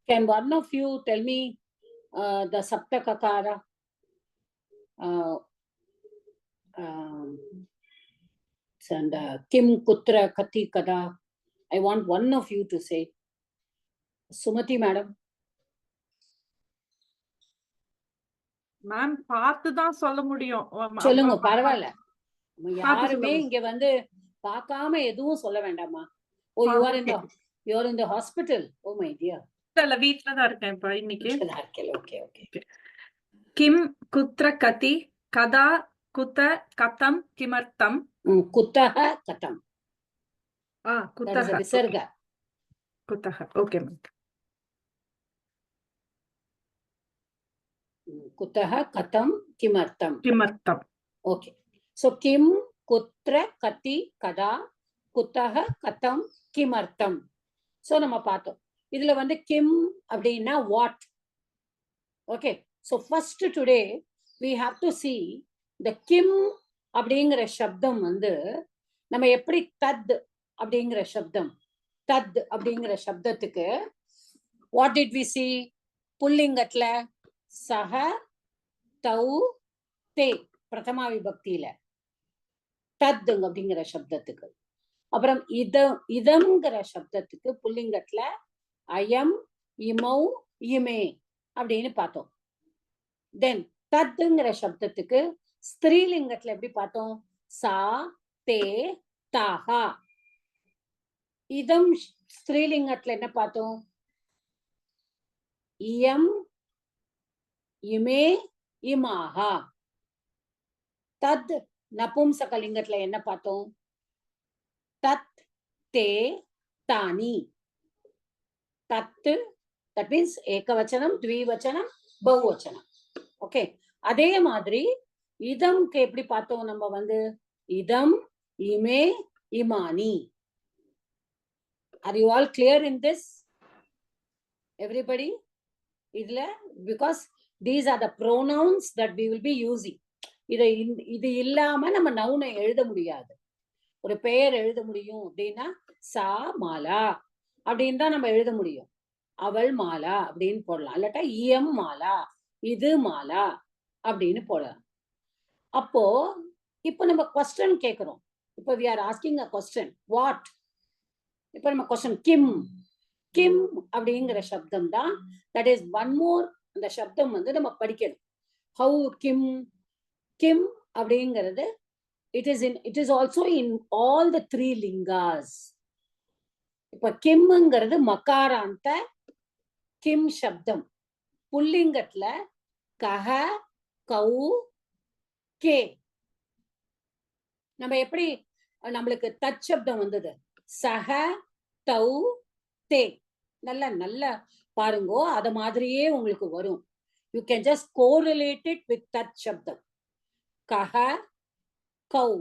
Can one of you tell me the Sapta Kakara? And Kim Kutra Kati Kada. I want one of you to say. Sumati madam. Ma'am பார்த்து தான் சொல்ல முடியும். சொல்லுங்க, பரவாயில்ல. யாருமே இங்க வந்து பார்க்காம எதுவும் சொல்ல வேண்டாமா? ஓ, you are in the hospital. Oh my dear. இல்ல, வீட்ல தான் இருக்கேன் இப்ப இன்னைக்கு. Okay, okay. கிம் குத்ர கதி கதா குத கதம் கிமர்த்தம். குத்தஹ கதம். குத்தஹ விசர்க. குத்தஹ. Okay ma'am. कुतः कथं किमर्थं. किमर्थं. Okay. So kim kutra kati kada कुतः कथं किमर्थं. So நம்ம பார்த்தோம். இதுல வந்து kim அப்படின்னா what. Okay. So first today we have to see the kim அப்படிங்கிற சப்தம் வந்து நம்ம எப்படி தத் அப்படிங்கிற சப்தம், தத் அப்படிங்கிற சப்தத்துக்கு what did we see? புல்லிங்கத்துல சஹ தௌ தே பிரதமா விபக்தியில தத் அப்படிங்கிற சப்தத்துக்கு. அப்புறம் இதம்ங்கிற சப்தத்துக்கு புல்லிங்கத்துல அயம் இமௌ இமே அப்படின்னு பார்த்தோம். தென் தத்துங்கிற சப்தத்துக்கு ஸ்திரீலிங்கத்துல எப்படி பார்த்தோம்? சா தே தாஹா. இதம் ஸ்திரீலிங்கத்துல என்ன பார்த்தோம்? இயம் இமே இமாஹா. தத் நபும்சகலிங்கத்துல என்ன பார்த்தோம்? தத் தே தானி. தத்து தட் மீன்ஸ் ஏகவச்சனம், த்விவச்சனம், பகுவச்சனம். ஓகே. அதே மாதிரி இதம்க்கு எப்படி பார்த்தோம்? நம்ம வந்து இதம் இமே இமானி. Are you all clear in this? Everybody? இதுல because these are the pronouns that we will be using. இது இல்லாம நம்ம நவுனை எழுத முடியாது. ஒரு பெயர் எழுத முடியும் அப்படின்னா சா மாலா அப்படின்னு தான் நம்ம எழுத முடியும். அவள் மாலா அப்படின்னு போடலாம். இல்லாட்டா இயம் மாலா, இது மாலா அப்படின்னு போடலாம். அப்போ இப்ப நம்ம கொஸ்டின் கேட்கிறோம். இப்போ we are asking a question. What? இப்போ நம்ம கொஸ்டின் கிம். கிம் அப்படிங்கிற சப்தம் தான். That is one more. அந்த சப்தம் வந்து நம்ம படிக்கணும். ஹவு கிம். கிம் அப்படிங்கிறது it is also in all the three lingas. இப்ப கிம்ங்கிறது மகாராந்த கிம் சப்தம். புல்லிங்கத்துல கஹ கௌ கே. நம்ம எப்படி நம்மளுக்கு தத் சப்தம் வந்தது? சஹ தௌ தே. நல்ல பாருங்கோ, அத மாதிரியே உங்களுக்கு வரும். You can just correlate it with that சப்தம். கஹ கௌ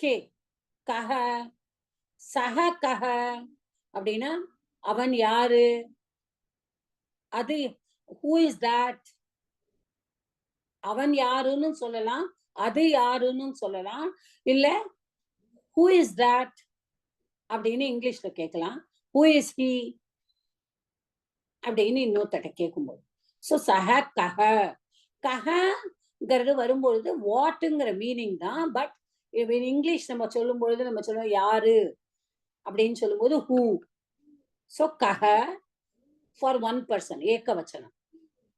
கே. கஹ சஹ கஹ அப்படின்னா அவன் யாரு? அது who is that? அவன் யாருன்னு சொல்லலாம், அது யாருன்னு சொல்லலாம், இல்ல who is that அப்படின்னு இங்கிலீஷ்ல கேட்கலாம். who is he அப்படின்னு இன்னொருத்தட்ட கேட்கும்போது. சோ சஹ கஹ. கஹங்கிறது வரும்பொழுது வாட்டுங்கிற மீனிங் தான். பட் இங்கிலீஷ் நம்ம சொல்லும் பொழுது நம்ம சொல்லுவோம் யாரு அப்படின்னு சொல்லும்போது ஹூ. சோ கஹ ஃபார் ஒன் பர்சன், ஏகவச்சனம்.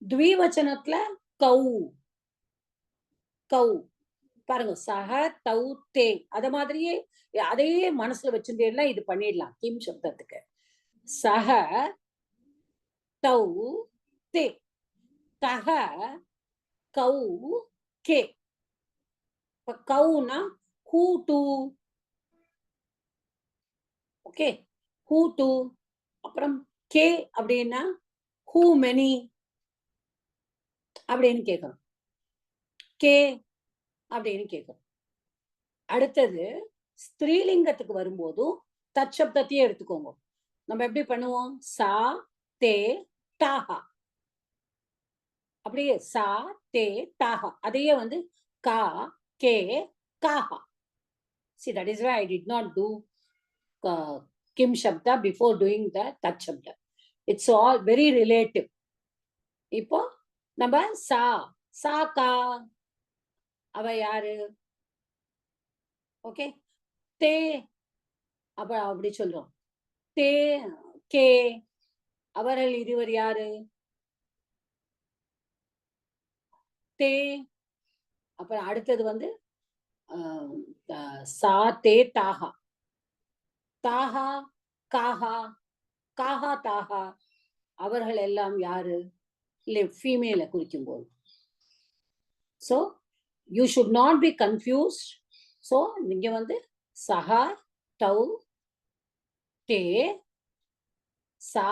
த்விவச்சனத்துல கௌ. கௌ பாருங்க, சஹ தௌ தே. அத மாதிரியே அதையே மனசுல வச்சுட்டேன்னா இது பண்ணிடலாம். கிம் சப்தத்துக்கு சஹ தௌ தே. கஹ கௌ கே. கௌனா who to. Okay, who to. அப்புறம் கே அப்படின்னா who many அப்படின்னு கேட்கணும். கே அப்படின்னு கேட்கணும். அடுத்தது ஸ்திரீலிங்கத்துக்கு வரும்போதும் தச்சப்தத்தையே எடுத்துக்கோங்க. நம்ம எப்படி பண்ணுவோம்? சா தே தாஹா. அப்படியே சா தே தாஹா. அதையே வந்து கா K Gaha. See, that is why I did not do kim shabda before doing the tat shabda. It's all very relative. இப்போ நம்ம சா சாக்கா அவ யாரு? ஓகே. தே அப்ப அப்படி சொல்றோம். தே கே அவர்கள் இருவர் யாரு? தே. அப்புறம் அடுத்தது வந்து சா தே தாஹா. தாஹா காஹா காஹா தாஹா அவர்கள் எல்லாம் யாரு? இல்லை ஃபீமேலை குறிக்கும் போது. So you should not be confused. So நீங்க வந்து சஹா தௌ தே சா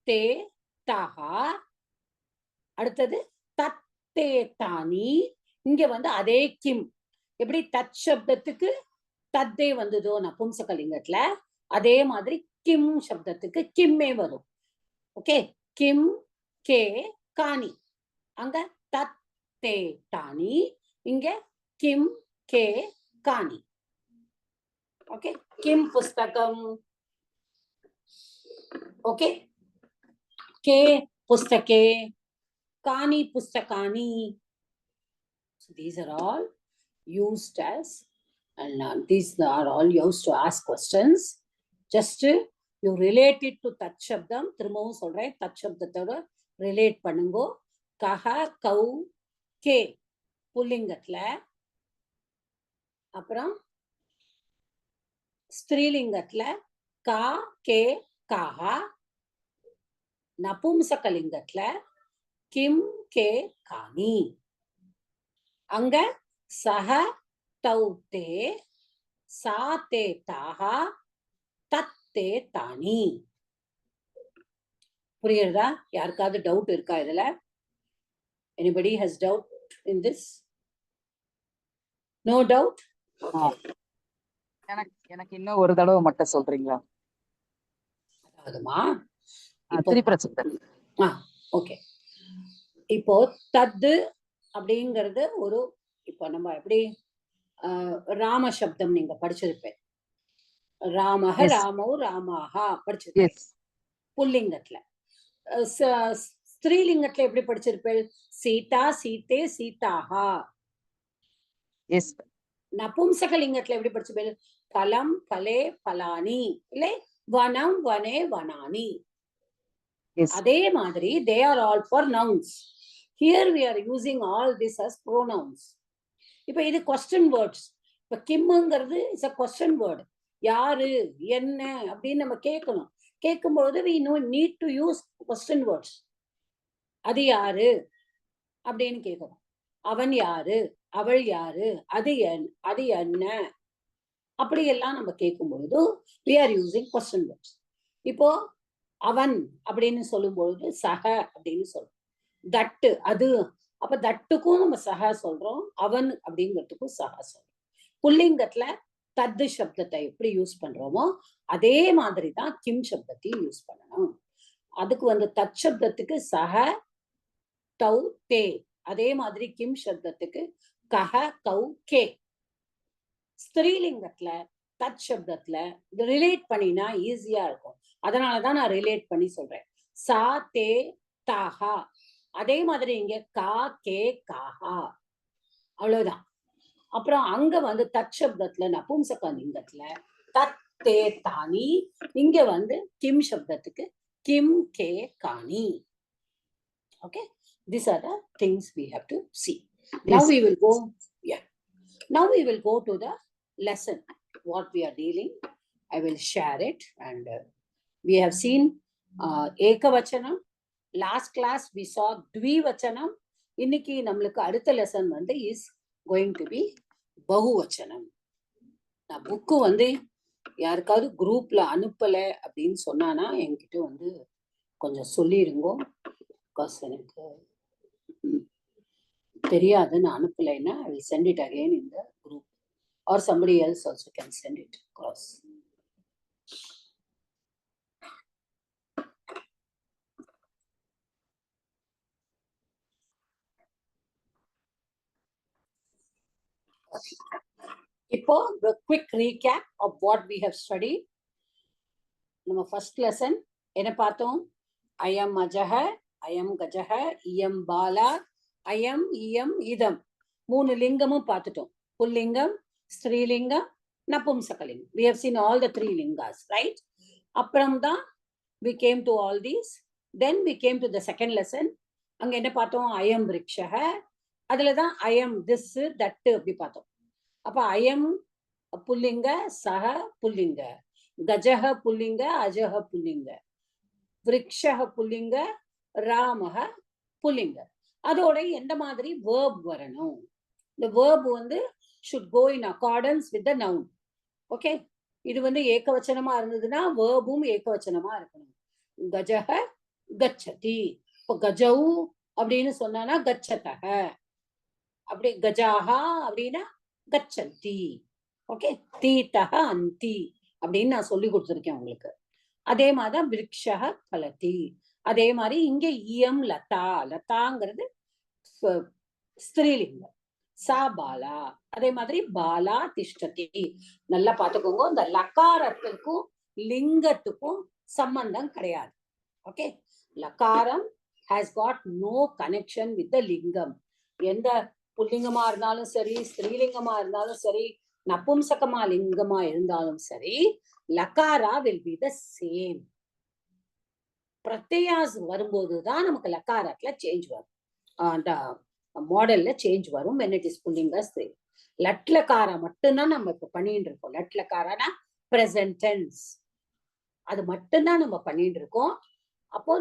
தே தாஹா. அடுத்தது தத் தே தானி. இங்க வந்து அதே கிம். எப்படி தத் சப்தத்துக்கு தத்தே வந்ததோ நபும்சகலிங்கத்துல, அதே மாதிரி கிம் சப்தத்துக்கு கிம்மே வரும். ஓகே. கிம் கே காணி. அங்க தத் தே தானி, இங்க கிம் கே காணி. ஓகே. கிம் புஸ்தகம். ஓகே. கே புஸ்தகே காணி புஸ்தகானி. So these are all used as, and these are all used to ask questions. Just you relate it to tat shabdam. திரும்பவும் சொல்றேன், தத் சப்தத்தோட ரிலேட் பண்ணுங்கோ. கஹ கௌ கே புல்லிங்கத்துல, அப்புறம் ஸ்திரீலிங்கத்துல கா கே காஹா, நபும்சகலிங்கத்துல கிம் கே காணி. அங்க சஹ தௌ தே சா தே தாஹா தத் தே தானி. புரியுறதா? யாருக்காவது டவுட் இருக்கா இதுல? Anybody has doubt in this? No doubt? எனக்கு இன்னும் ஒரு தடவை மட்டும் சொல்றீங்களா? அதுமா திருப்பி சொல்றேன். ஓகே. இப்போ தத்து அப்படிங்கிறது ஒரு, இப்போ நம்ம எப்படி ராம சப்தம் நீங்க படிச்சிருப்பேன். ராமஹ ராமௌ ராமாஹா படிச்சிருப்பேன் புல்லிங்கத்துல. ஸ்திரீலிங்கத்துல எப்படி படிச்சிருப்பேன்? சீதா சீதே சீதாஹா. நபும்சகலிங்கத்துல எப்படி படிச்சிருப்பேன்? பலம் பலே பலானி, இல்லை வனம் வனே வனானி. அதே மாதிரி they are all for nouns. Here we are using all this as pronouns. இப்ப இது question words. இப்ப கிம்ங்கிறது இஸ் a question word. யாரு என்ன அப்படின்னு நம்ம கேட்கணும். கேட்கும்போது we need to use question words. அது யாரு அப்படின்னு கேட்கணும். அவன் யாரு, அவள் யாரு, அது என்ன, அப்படியெல்லாம் நம்ம கேட்கும்பொழுது we are using question words. இப்போ அவன் அப்படின்னு சொல்லும் பொழுது சக அப்படின்னு சொல்றோம். தட்டு அது, அப்ப தட்டுக்கும் நம்ம சக சொல்றோம், அவன் அப்படிங்கிறதுக்கும் சக சொல்றோம். புல்லிங்கத்துல தத்து சப்தத்தை எப்படி யூஸ் பண்றோமோ அதே மாதிரிதான் கிம் சப்தத்தையும் யூஸ் பண்ணணும். அதுக்கு வந்து தத் சப்தத்துக்கு சக தௌ தே, அதே மாதிரி கிம் சப்தத்துக்கு கஹ கௌ கே. ஸ்திரீலிங்கத்துல தத் சப்தத்துல இது ரிலேட் பண்ணினா ஈஸியா இருக்கும். அதனாலதான் நான் ரிலேட் பண்ணி சொல்றேன். சா தே தாஹா, அதே மாதிரி இங்க கா கே காஹா, அவ்வளவுதான். அப்புறம் அங்க வந்து தத் சப்தத்துல நபும்சகலிங்கத்துல தத் தே தானி, இங்க வந்து கிம் சப்தத்துக்கு கிம் கே காணி. Okay, these are the things we have to see. Now we will go, now we will go to the lesson what we are dealing. I will share it, and we have seen ekavachanam. Last class we saw dvivachanam. இன்னைக்கு நம்மளுக்கு அடுத்த lesson வந்து is going to be பகுவச்சனம். நான் book வந்து யாருக்காவது குரூப்ல அனுப்பல அப்படின்னு சொன்னானா என்கிட்ட வந்து கொஞ்சம் சொல்லிருங்கோ. பிகாஸ் எனக்கு தெரியாது, நான் அனுப்பலைன்னா I will send it again in the group, or somebody else also can send it across. இப்போ the quick recap of what we have studied. நம்ம ஃபர்ஸ்ட் லெசன் என்ன பார்த்தோம்? அயம் அஜஹ, அயம் கஜஹ, இயம் பாலா, அயம் இயம் இதம். 3 லிங்கமும் பார்த்துட்டோம். புல்லிங்கம், ஸ்ரீலிங்கம், நபும்சகலிங்கம். We have seen all the 3 lingas, right? அப்புறம் தான் we came to all these. Then we came to the second lesson. அங்க என்ன பார்த்தோம்? அயம் விருக்ஷஹ. அதுல தான் அயம் this that அப்படி பார்த்தோம். அப்ப அயம் புல்லிங்க, சஹ புல்லிங்க, கஜஹ புல்லிங்க, அஜஹ புல்லிங்க, விருக்ஷஹ புல்லிங்க, ராமஹ புல்லிங்க. அதோட எந்த மாதிரி verb வரணும்? இந்த verb வந்து should go in accordance with the noun. Okay, இது வந்து ஏகவச்சனமா இருந்ததுன்னா வேர்பும் ஏகவச்சனமா இருக்கணும். கஜஹ கச்சதி. இப்போ கஜவு அப்படின்னு சொன்னா கச்சதக, அப்படி கஜாஹா அப்படின்னா கச்சந்தி. ஓகே, தீதக அந்தி அப்படின்னு நான் சொல்லி கொடுத்துருக்கேன் உங்களுக்கு. அதே மாதிரிதான் விருக்ஷஹ பலதி. அதே மாதிரி இங்க இயம் லதா. லதாங்கிறது ஸ்திரீலிங்கம். சா பாலா. அதே மாதிரி பாலா திஷ்டதி. நல்லா பாத்துக்கோங்க, இந்த லகாரத்துக்கும் லிங்கத்துக்கும் சம்பந்தம் கிடையாது. ஓகே, லகாரம் has got no connection with the lingam. எந்த புல்லிங்கமா இருந்தாலும் சரி, ஸ்திரீலிங்கமா இருந்தாலும் சரி, நபும்சகமா லிங்கமா இருந்தாலும் சரி, லகாரா will be the same. பிரத்யாஸ் வரும்போதுதான் நமக்கு லகாரத்துல சேஞ்ச் வரும், அந்த மாடல்ல சேஞ்ச் வரும். when it is புல்லிங்க ஸ்திரீ. லட்லகாரா மட்டும்தான் நம்ம இப்ப பண்ணிட்டு இருக்கோம். லட்லகாரனா பிரசன்ட் டென்ஸ், அது மட்டும்தான் நம்ம பண்ணிட்டு இருக்கோம். அப்போ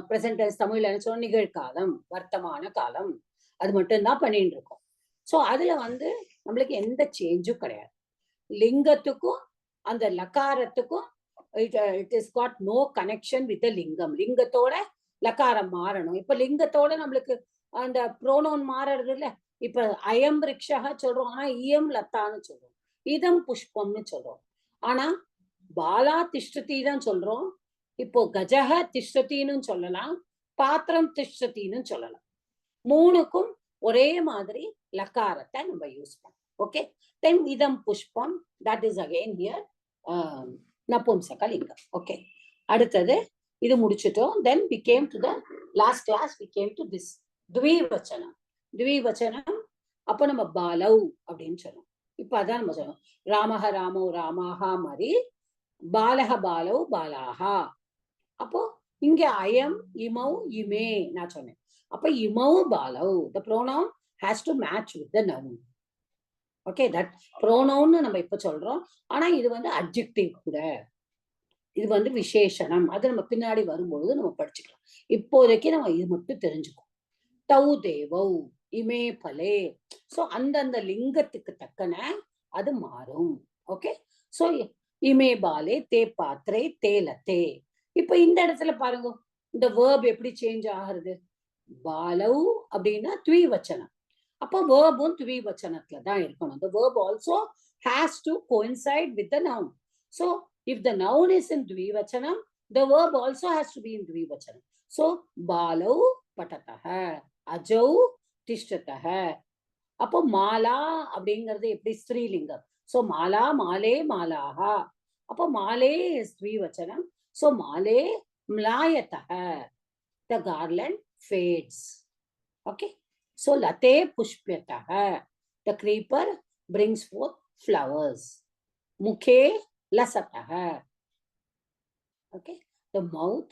பிரசன்ட் டென்ஸ் தமிழ்ல என்ன சொல்றோம்? நிகழ்காலம், வர்த்தமான காலம், அது மட்டும்தான் பண்ணிட்டு இருக்கோம். சோ அதுல வந்து நம்மளுக்கு எந்த சேஞ்சும் கிடையாது. லிங்கத்துக்கும் அந்த லகாரத்துக்கும் it is got no connection with the லிங்கம். லிங்கத்தோட லகாரம் மாறணும். இப்ப லிங்கத்தோட நம்மளுக்கு அந்த ப்ரோனோன் மாறுறது இல்ல. இப்ப அயம் ரிக்ஷா சொல்றோம், ஆனா இயம் லத்தான்னு சொல்றோம், இதம் புஷ்பம்னு சொல்றோம். ஆனா பாலா திஷ்டதி தான் சொல்றோம். இப்போ கஜஹ திஷ்டத்தின்னு சொல்லலாம், பாத்திரம் திஷ்டத்தின்னு சொல்லலாம். மூணுக்கும் ஒரே மாதிரி லகாரத்தை நம்ம யூஸ் பண்ணோம். ஓகே, தென் இதம் புஷ்பம், தட் இஸ் அகைன் ஹியர் நபும்சக லிங்கம். ஓகே, அடுத்தது இது முடிச்சிட்டோம். தென் we came to the last class, we came to this த்விவச்சனம். த்விவச்சனம் அப்போ நம்ம பாலவ் அப்படின்னு சொன்னோம். இப்ப அதான் நம்ம சொன்னோம், ராமஹ ராமோ ராமாஹா மாதிரி பாலஹ பாலவ் பாலாஹா. அப்போ இங்க அயம் இமௌ இமே நான் சொன்னேன். அப்ப இமௌ பாலவ், the pronoun has to match with the noun. Okay, that ப்ரோனவுன்னு நம்ம இப்ப சொல்றோம். ஆனா இது வந்து அட்ஜெக்டிவ் கூட, இது வந்து விசேஷணம். அது நம்ம பின்னாடி வரும்பொழுது நம்ம படிச்சுக்கலாம். இப்போதைக்கு நம்ம இது மட்டும் தெரிஞ்சுக்கோம். தௌ தேவௌ இமே பலே. சோ அந்தந்த லிங்கத்துக்கு தக்கன அது மாறும். ஓகே, சோ இமே பாலே, தே பாத்ரே, தே லதே. இப்ப இந்த இடத்துல பாருங்க, இந்த வேர்ப் எப்படி சேஞ்ச் ஆகுறது? பாலவ் அப்படின்னா த்விவச்சனம். அப்போ வேர்பும் த்விவச்சனத்துல தான் இருக்கணும். The verb also has to coincide with the noun. So if the noun is in dvivachanam, the verb also has to be in dvivachanam. So balau patatah, ajau tishthatah. அப்போ மாலா அப்படிங்கிறது எப்படி? ஸ்ரீலிங்கம். சோ மாலா மாலே மாலாஹா. அப்போ மாலே இஸ் த்விவச்சனம். சோ மாலே mlayatah, the garland fades. Okay, so late pushpyatah, the creeper brings forth flowers. Mukhe lasatah. Okay, the mouth,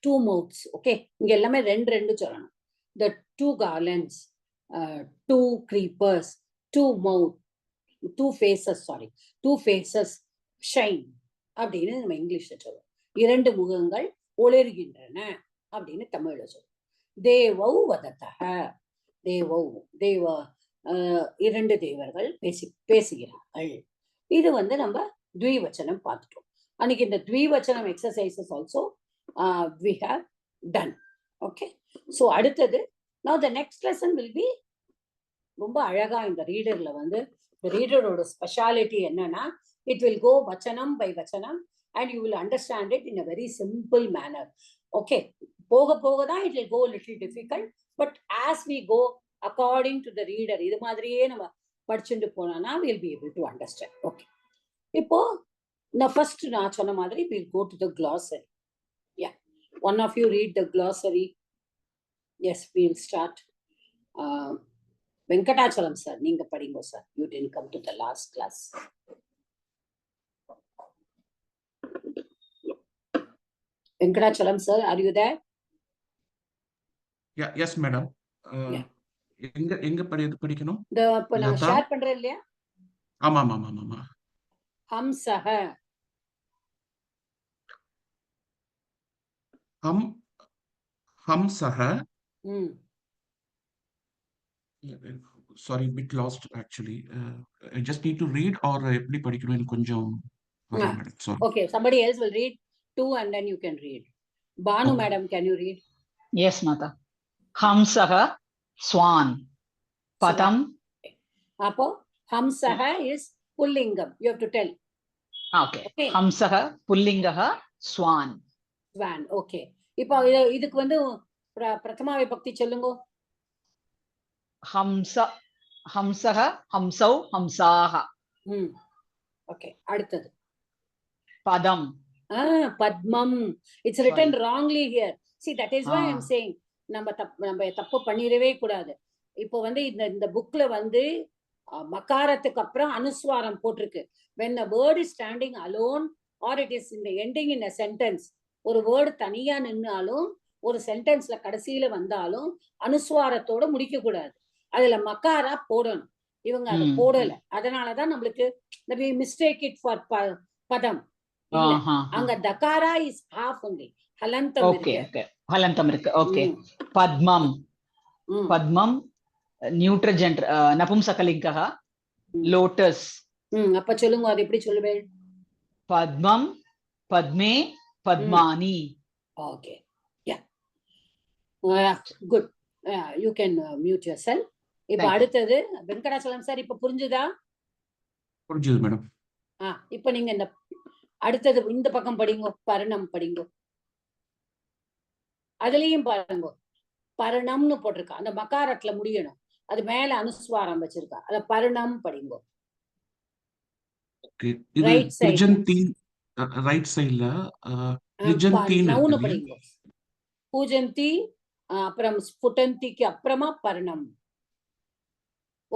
two mouths. Okay, இங்க எல்லாமே ரெண்டு ரெண்டு சொல்லணும். The two garlands, two creepers, two mouth, two faces, sorry, two faces shine அப்படின்னு நம்ம இங்கிலீஷ்ல சொல்றோம். இரண்டு முகங்கள் ஒளிர்கின்றன அப்படின்னு தமிழ்ல சொல்றோம். தேவௌ வதத்தஹ, தேவௌ தேவ இரண்டு தேவர்கள் பேசுகிறார்கள். இது வந்து நம்ம த்விவச்சனம் பார்த்துட்டோம். அன்னைக்கு இந்த த்விவச்சனம் exercises also we have done. Okay, so அடுத்தது now the next lesson will be ரொம்ப அழகா இந்த ரீடர்ல வந்து இந்த ரீடரோட ஸ்பெஷாலிட்டி என்னன்னா, it will go வச்சனம் by வச்சனம் and you will understand it in a very simple manner. Okay, போக போக தான் it will go a little difficult, but as we go according to the reader, இது மாதிரியே நம்ம படிச்சுட்டு போனோம்னா we'll be able to understand. Okay, இப்போ நான் ஃபர்ஸ்ட் நான் சொன்ன மாதிரி we'll go to the glossary. Yeah, one of you read the glossary. Yes, we'll start. Venkatachalam sir, நீங்க படிங்க sir. You didn't come to the last class. Venkatachalam sir, are you there? Yeah, yes, madam. Yeah. எங்க படிக்கணும்? இந்த இப்ப நான் Latha? Share பண்றேன் இல்லையா? ஆமா. ஹம்சஹ. ஹம்சஹ. Sorry, bit lost actually. I just need to read or எப்படி படிக்கணும் கொஞ்சம் madam. Sorry. Okay, somebody else will read too and then you can read. Banu Okay. madam, can you read? Yes, Mata. Hamsaha, swan. Padam. Apo, Hamsaha is Pullingam. You have to tell. Okay. Okay. Hamsaha, Pullingaha, swan. Swan. Okay. இப்போ இதுக்கு வந்து பிரதமா விபக்தி சொல்லுங்க. Hamsaha, Hamsau, Hamsaha. Okay. அடுத்தது. Padam. Padmam. It's written wrongly here. See, that is why I'm saying நம்ம தப்பு பண்ணிடவே கூடாது. இப்போ வந்து இந்த புக்ல வந்து மகாரத்துக்கு அப்புறம் அனுஸ்வாரம் போட்டிருக்கு. When a word is standing alone or it is in the ending in a sentence, ஒரு வேர்டு தனியா நின்னாலும் ஒரு சென்டென்ஸ்ல கடைசியில வந்தாலும் அனுஸ்வாரத்தோட முடிக்க கூடாது. அதுல மக்காரா போடணும். இவங்க அதை போடல. அதனாலதான் நம்மளுக்கு மிஸ்டேக் இட் ஃபார் பதம். அங்க தகாரா இஸ் half only. ஹலந்தம் இருக்கு. Okay. ஹலந்தம் இருக்கு. Okay. பத்மம். பத்மம் நியூட்ரல் ஜெண்டர் நபும்சகலிங்கஹ. லோட்டஸ். அப்ப சொல்லுங்க, அது எப்படி சொல்லுவேன்? பத்மம், பத்மே, Padmani. Okay. Yeah. Good. You can mute yourself. இப்ப அடுத்தது வெங்கடாச்சலம் சார், இப்ப புரிஞ்சுதா? புரிஞ்சுது மேடம். இப்ப நீங்க இந்த அடுத்தது இந்த பக்கம் படிங்க. பரணம் படிங்க. அதுலயும் பாருங்க, பரணம்னு போட்டிருக்கா. அந்த மகாரத்துல முடியணும். அது மேல அனுஸ்வாரம் வச்சிருக்கா. அத பரணம் படிங்க. ரைட் சைடுல நவுன படிங்க. பூஜந்தி அப்புறம் ஸ்புடந்திக்கு அப்புறமா பரணம்.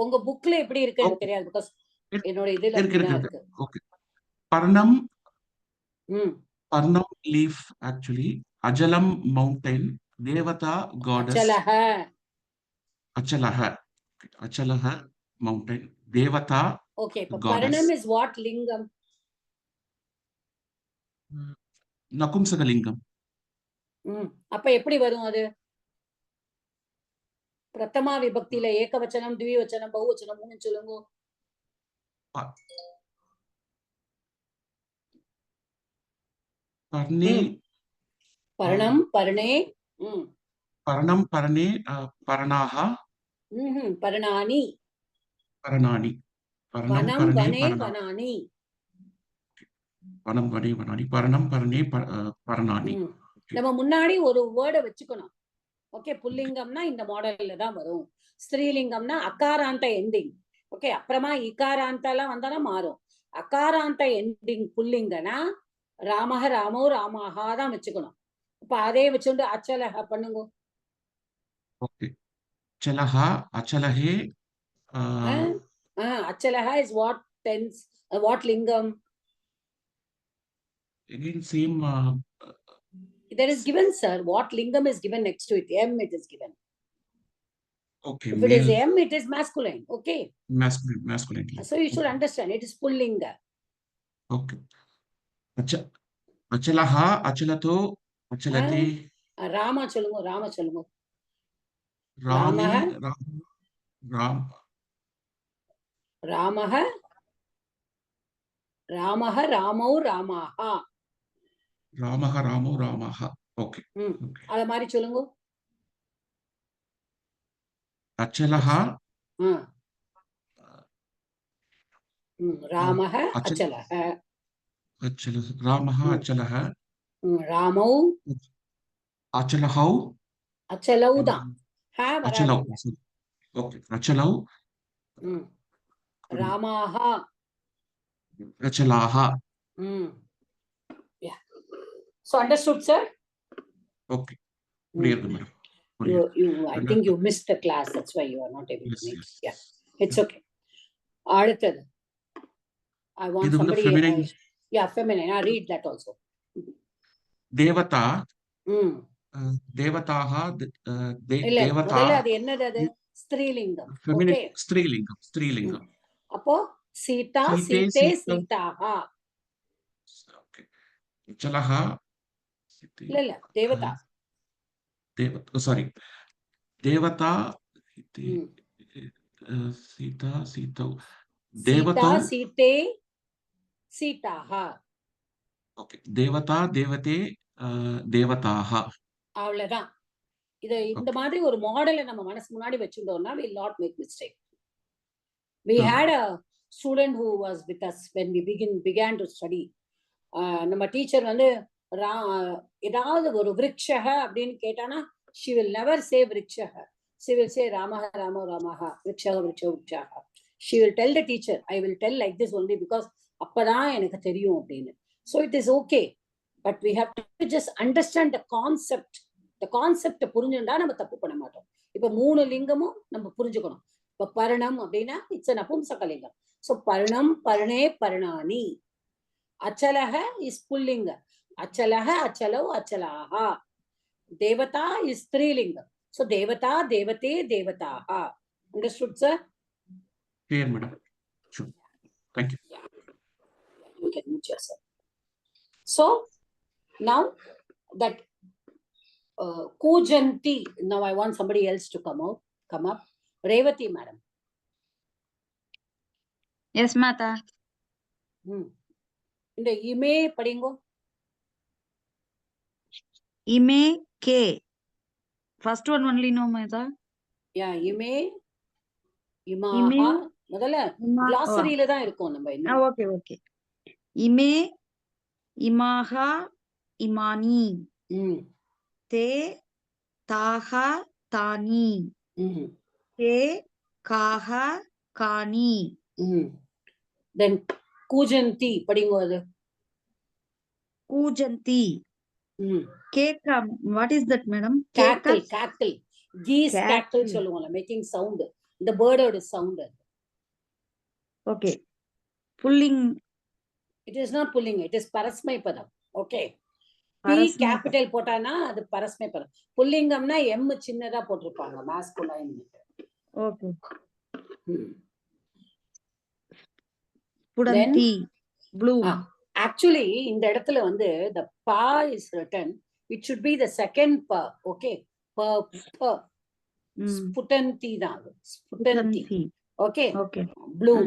உங்க புக்ல எப்படி இருக்கு எனக்கு தெரியாது. பிகாஸ் என்னோட இதுல இருக்கு. ஓகே. பரணம் லீஃப் ஆக்சுவலி. அஜலம் மவுண்டன். தேவதா காடஸ். அச்சலஹ மவுண்டன். தேவதா. ஓகே. இப்ப பரணம் இஸ் வாட் லிங்கம்? நபும்சகலிங்கம். அப்ப எப்படி வரும் அது? பிரதமா விபக்தியில ஏகவச்சனம், த்விவச்சனம், பகுவச்சனம் மூணு சொல்லுங்க. பரணம் பரணே. பரணம் பரணே பரணாஹ. பரணானி. பரணானி. வனம் வனே வனானி. வனம் வனே வனானி. பரணம் பரணே பரணானி. நம்ம முன்னாடி ஒரு வேர்டை வச்சுக்கணும். ஓகே. புல்லிங்கம்னா இந்த மாடல்ல தான் வரும். ஸ்திரீலிங்கம்னா அகாராந்த எண்டிங். ஓகே. அப்புறமா இகாராந்த எல்லாம் வந்தாலும் மாறும். அகாராந்த எண்டிங் புல்லிங்கனா ராமஹ, ராமோ, ராமாஹா தான் வச்சுக்கணும். இப்ப அதே வச்சுட்டு அச்சலஹ பண்ணுங்க. ஓகே. அச்சலஹ, அச்சலஹே. அச்சலஹ இஸ் வாட் டென்ஸ், வாட் லிங்கம்? Again same. There is given, sir. What lingam is given next to it? M it is given. Okay. If it is M, it is masculine. Okay. Masculine. So you should understand it is pullinga. Okay. Achalaha, achalato, achalati. Rama சொல்லுங்க. ராம சொல்லுங்க. ராமி. ராமஹ, ராமஹ, ராமோ, ராமாஹா. ராமஹ, ராமோ, ராமாஹா. Okay. அத மாதிரி சொல்லுங்க. அச்சலஹா. ராமஹ, அச்சலஹ. ராமஹ, அச்சலஹ. ராமோ. அச்சலஹௌ. அச்சலௌ தான். அச்சலௌ. Okay. அச்சலௌ. ராமாஹா. அச்சலாஹா. Yeah. So understood, sir? Okay. புரியுது madam. I think you missed the class. That's why you are not able to Yes, make yes. it. Yeah, it's okay. அடுத்தது. I want இது வந்து somebody. feminine. Yeah, feminine. I read that also. தேவதா, ம். தேவதாக, இல்ல தேவதா. முதல்ல அது என்னது அது ஸ்திரீலிங்கம். Feminine. Okay. ஸ்திரீலிங்கம். அப்போ சீதா, சீதே, சீதே, சீதம். சீதாஹா. Okay. ஜலஹா. இல்ல தேவதா. Sorry. தேவதா, ம். சீதா, சீதௌ. சீதா, தேவதௌ. சீதே, சீதாஹா. Okay. தேவதா, தேவதே, தேவதாக. அவ்வளவுதான். இத இந்த Okay. மாதிரி ஒரு மாடலை நம்ம மனசு முன்னாடி வச்சுட்டோம்னா we'll not make mistake. We Hmm. had a student who was with us when we began to study. நம்ம டீச்சர் வந்து ஏதாவது ஒரு விருட்சக அப்படின்னு கேட்டானா she will never say விருட்சக. She will say ராமஹ ராமோ ராமஹ விருட்சக விருட்சக விருட்சக. She will tell the teacher, I will tell like this only because அப்பதான் எனக்கு தெரியும் அப்படின்னு. So it is okay, but we have to just understand the concept. The concept புரிஞ்சுட்டா நம்ம தப்பு பண்ண மாட்டோம். இப்ப 3 லிங்கமும் நம்ம புரிஞ்சுக்கணும். இப்ப பர்ணம் அப்படின்னா it's நபும்சகலிங்கம். So பர்ணம், பர்ணே, பர்ணானி. அச்சலக is புல்லிங்க. அச்சலக, அச்சலௌ, அச்சலாஹா. Devatha is ஸ்திரீலிங்கம். So Devatha, தேவதே, தேவதாஹா. Understood, sir? Clear, madam. Sure. Thank you. You can mute yourself. So now that Kujanti, now I want somebody else to come up. Revati, madam. Yes, Mata. இந்த இமே படிங்கோ. Ime K. First one only no, Mata. Yeah, இமே, இமாஹா. முதல்ல glossary-ல தான் இருக்கும் நம்ம இன்னும். Okay, okay. Ime, Imaha, Imani. Te, Taha, Tani. Te, Kaha, Kani. Then Kujanti படிங்கோ அது. Kujanti. Keka. What is that, madam? Cackle, cackle. Geese cackle Cackle. சொல்லுவாங்க, making sound. The bird sound. Okay. Pulling. It is not pulling, it is parasmai padam. Okay. P Parasmai capital போட்டானா அது பரஸ்மை பதம். புல்லிங்கம்னா M சின்னதா போட்டிருப்பாங்க, masculine. Okay. Pudanti. Blue. Actually இந்த இடத்துல வந்து the pa is written, it should be the second pa. Okay. Pa. Sputanti தான். Sputanti. Okay. Okay. Bloom.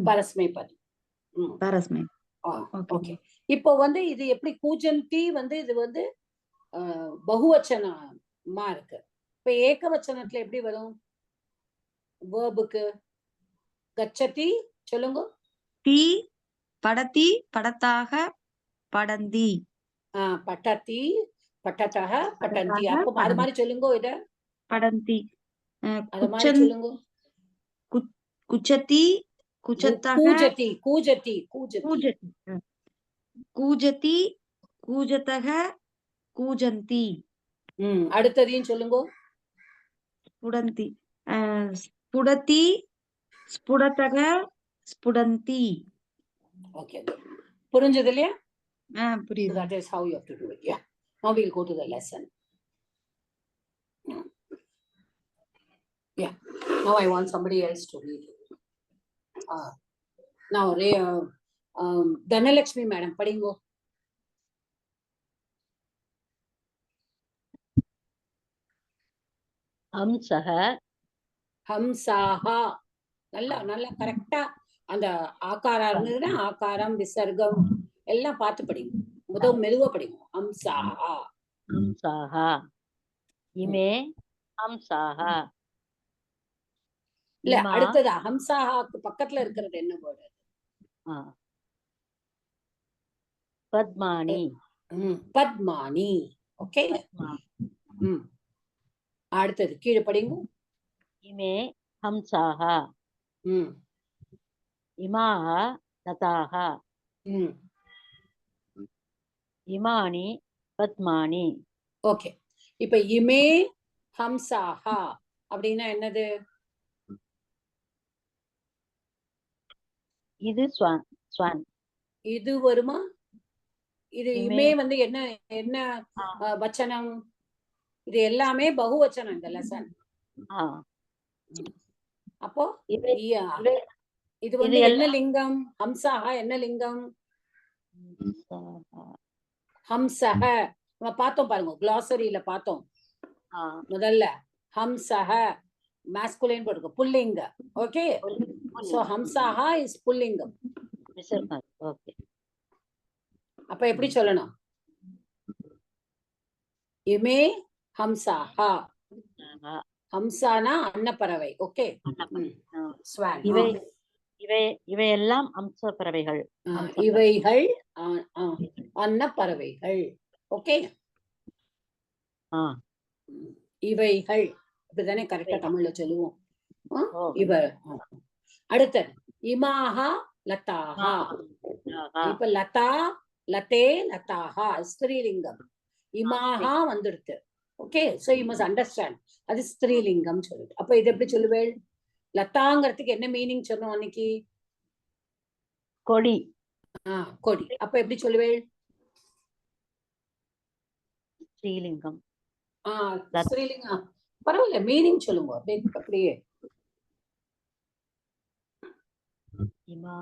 பரஸ்மை பதம். Parasmai. Okay. இப்போ வந்து இது எப்படி கூஜந்தி வந்து இது வந்து பகுவச்சனமா இருக்கு. இப்ப ஏகவச்சனத்துல எப்படி வரும்? வேர்புக்கு கச்சதி சொல்லுங்க. தி படதி, படத்தாக, படந்தி. பட்டதி, பட்டதக, பட்டந்தி. அப்போ அது மாதிரி சொல்லுங்க. இத படந்தி. அது மாதிரி சொல்லுங்க. குச்சதி, குச்சத்தக, கூஜதி, கூஜதி, கூஜதி. கூஜதி. கூஜதி, கூஜதக, கூஜந்தி. அடுத்ததையும் சொல்லுங்க. ஸ்புடந்தி. ஸ்புடதி, ஸ்புடதக, ஸ்புடந்தி. Okay. புரிஞ்சது இல்லையா? புரியுது. That is how you have to do it. Yeah. Now we'll go to the lesson. Yeah. Now I want somebody else to read it. Now Dhanalakshmi madam படிங்கோ. ஹம்சஹ, ஹம்சாஹா. நல்லா கரெக்டா அந்த ஆகாரம் இருந்ததுன்னா ஆகாரம், விசர்க்கம் எல்லாம் பார்த்து படிங்க. மெதுவா படிங்க. ஹம்சாஹா. ஹம்சாஹ. இமே ஹம்சாஹ. இல்ல அடுத்தது ஹம்சாஹாக்கு பக்கத்துல இருக்கிறது என்ன வேர்டு? பத்மானி. பத்மானி. ஓகே. அடுத்தது கீழே படிங்க. இமே ஹம்சாஹ. இமாஹ லதாஹ. இமானி பத்மானி. ஓகே. இப்ப இமே ஹம்சாஹா அப்படின்னா என்னது? இது ஸ்வான் ஸ்வான். இது வருமா? இது இமே. இமே வந்து என்ன என்ன வச்சனம்? இது எல்லாமே பகுவச்சனம் இந்த லெசன். ஆ. அப்போ இவை இது இது வந்து என்ன எல்லாம் லிங்கம்? ஹம்சாஹா என்ன லிங்கம்? ஹம்சாஹா. ஹம்சஹ நம்ம பார்த்தோம் பாருங்க, glossary-ல பார்த்தோம். ஆ. முதல்ல ஹம்சஹ masculine போட்டுக்கோ, புல்லிங்க. ஓகே, சோ ஹம்சாஹா இஸ் புல்லிங்கம். விசர்கம். ஓகே. அப்ப எப்படி சொல்லணும்? இமே ஹம்சாஹா. ஆஹா. ஹம்சானா அன்னப்பறவை. ஓகே, ஆ. ஸ்வான். இவை இவை இவையெல்லாம் அம்ச பறவைகள். இவைகள் அன்னப்பறவைகள். ஓகே, ஆ. இவைகள் இப்படிதானே கரெக்டா தமிழ்ல சொல்லுவோம். ஓ. இவ அடுத்தது இமாஹா லதாஹா. ஆஹா. இப்ப லதா லதே லதாஹா ஸ்திரீலிங்கம். இமாஹா வந்துடுது. Okay, so you must understand அது ஸ்திரீலிங்கம் சொல்லிட்டு. அப்ப இது எப்படி சொல்லுவேள்? லதாங்கிறதுக்கு என்ன மீனிங் சொன்னோம் அன்னைக்கு? கொடி. கொடி. அப்ப எப்படி சொல்லுவேள்? ஸ்ரீலிங்கம். ஸ்ரீலிங்கம். பரவாயில்ல, மீனிங் சொல்லுங்க அப்படியே.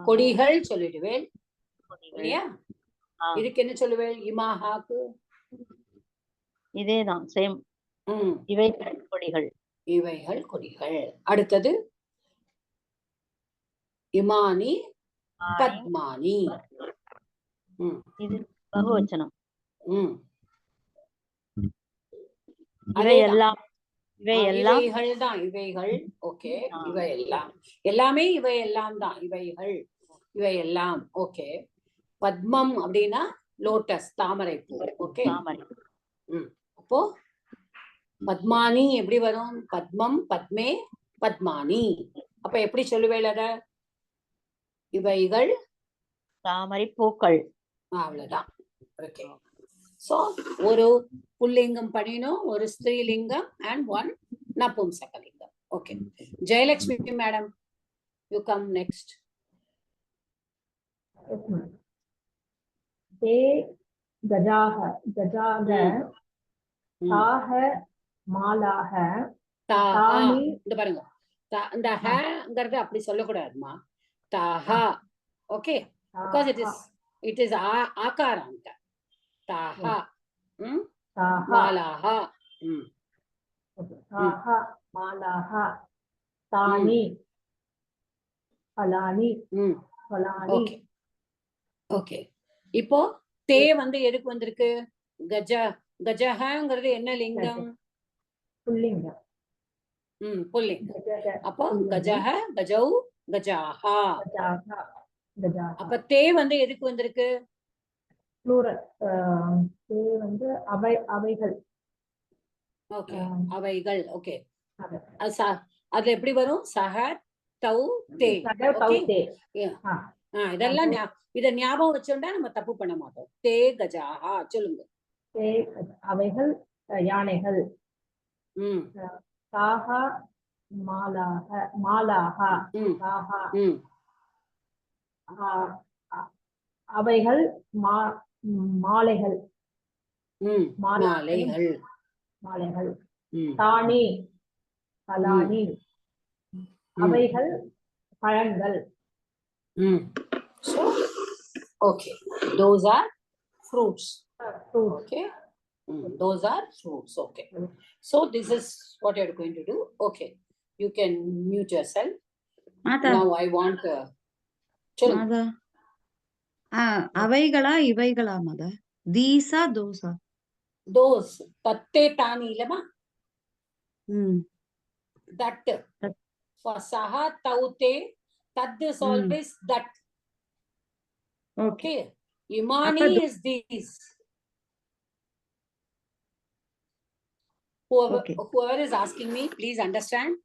கொடிகள் சொல்லிடுவேள் இல்லையா? இதுக்கு என்ன சொல்லுவேள்? இமாஹாக்கு இதேதான் சேம். இவைகள் கொடிகள். இவைகள் கொடிகள். அடுத்தது இமானி பத்மானி. இது பகுவச்சனம். இவையெல்லாம் இவையெல்லாம் இவைகள் தான். இவைகள். ஓகே, இவையெல்லாம் எல்லாமே இவையெல்லாம் தான். இவைகள் இவையெல்லாம். ஓகே, பத்மம் அப்படின்னா லோட்டஸ், தாமரை பூ. ஓகே, தாமரை. அப்போ பத்மானி எப்படி வரும்? பத்மம் பத்மே பத்மானி. அப்ப எப்படி சொல்லுவேள் அத? இவைகள் தாமரை பூக்கள். அவ்வளவுதான். ஓகே, சோ ஒரு புல்லிங்கம் பண்ணினோம், ஒரு ஸ்திரீலிங்கம் அண்ட் ஒன் நபும்சகலிங்கம். Okay, Jayalakshmi madam, you come next. ते गजाः गजाग ताः मालाः तानि. இந்த பாருங்க, இந்த ஹங்கிறது அப்படி சொல்லக்கூடாதுமா. தாஹா. ஓகே, because it is ஆகாராந்த. தாஹா. மாலாஹா. ताः मालाः तानि फलानि फलानि. ஓகே ஓகே, இப்போ தே வந்து எதுக்கு வந்திருக்கு? கஜ கஜஹங்கிறது என்ன லிங்கம்? पुल्लिङ्गं. புல்லிங்கம். அப்போ கஜஹ கஜௌ கஜாஹா. गजाः. அப்ப தே வந்து எதுக்கு வந்திருக்கு? plural. தே வந்து அவைகள். ஓகே, அவைகள். ஓகே, அவை. அது எப்படி வரும்? சஹ தௌ தே. இதெல்லாம் இத ஞாபகம் வச்சோம்னா நம்ம தப்பு பண்ண மாட்டோம். தே கஜாஹா சொல்லுங்க. தே அவைகள் யானைகள். தாஹ மாலாஹ மாலாஹ. தாஹ அவைகள் மாலைகள். மாலைகள். மாலைகள். தானி பலானி. அவைகள் பழங்கள். So, okay, those are fruits. Fruits. Okay, those are fruits. Okay, so this is what you are going to do. Okay, you can mute yourself. Mata Now I want Mata அவைகளா இவைகளா Mata? Theesa dosa? those tatte tani lama. That for saha taute, tad is always that. Okay, imani is these. Whoever is asking me, please understand.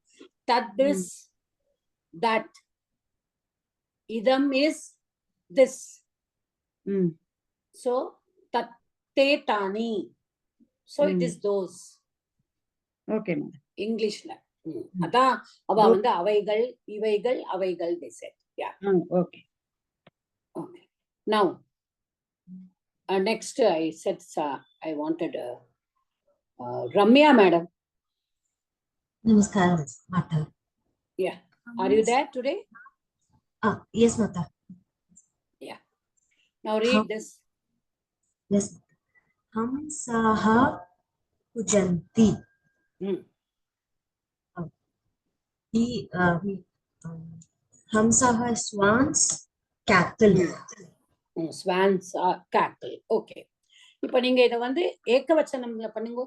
Tad is that. Idam is this. So tatte tani. So it is those. Okay madam. இங்கிலீஷ்ல. அதான் அவ வந்து அவைகள், இவைகள், அவைகள் they said. Yeah. Okay. Okay. Now, next I said I wanted Ramya madam. Namaskaram, Mata. Yeah. Are you there today? Yes, Mata. Yeah. Now read this. Yes. Hamsaha pujanti. Hamsaha swans, cattle. Swans are cattle. Okay. இப்ப நீங்க இத வந்து ஏகவச்சனம்ல பண்ணுங்க.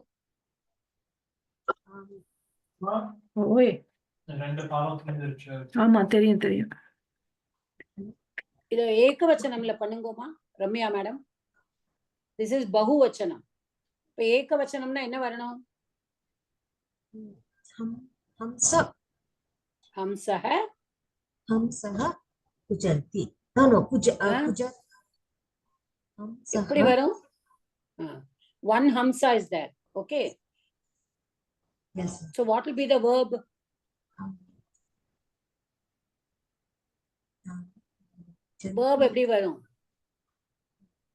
ஓய். ஆமா தெரியும். இத ஏகவச்சனம்ல பண்ணுங்கோமா Ramya madam. This is பகுவச்சனம். இப்ப ஏகவச்சனம்னா என்ன வரணும்? Hamsaha pujanti. No, puja. எப்படி வரும்? One hamsa is there. Okay. Yes. So what will be the verb? Verb எப்படி வரும்?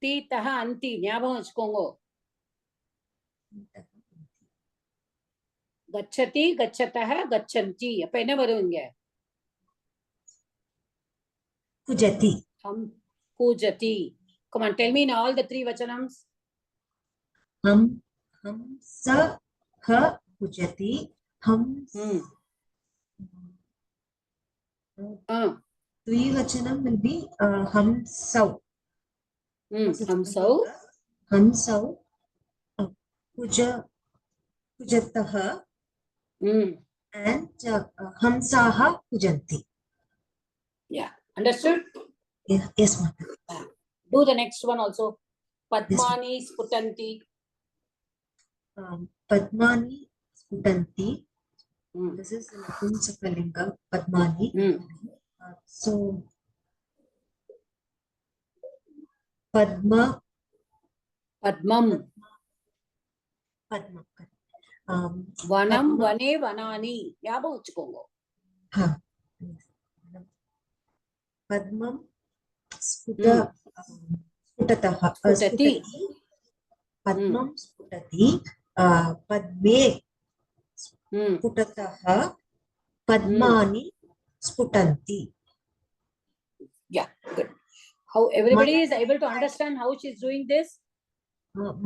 தி தஹ அந்தி ஞாபகம் வச்சுக்கோங்க. கச்சதி கச்சதஹ கச்சந்தி. அப்ப என்ன வரும் இங்க? Pujati. Pujati. Come on, tell me in all the three vachanams. Hamsaha pujati. Dvivachanam will be hamsau. Hamsau. Pujataha. And hamsaha pujanti. Yeah. Understood? Yes, ma'am. Do the next one also. Padmani sputanti. Padmani sputanti. This is Napumsakalinga. Padmani. So Padmam. Vanam, vane, vanani. ஞாபகம் வச்சுக்கோங்க. Padmam sputataha. Sputati. Padmam sputati. Padme sputataha. Padmani sputanti. Yeah, good. How everybody is able to understand how she is doing this?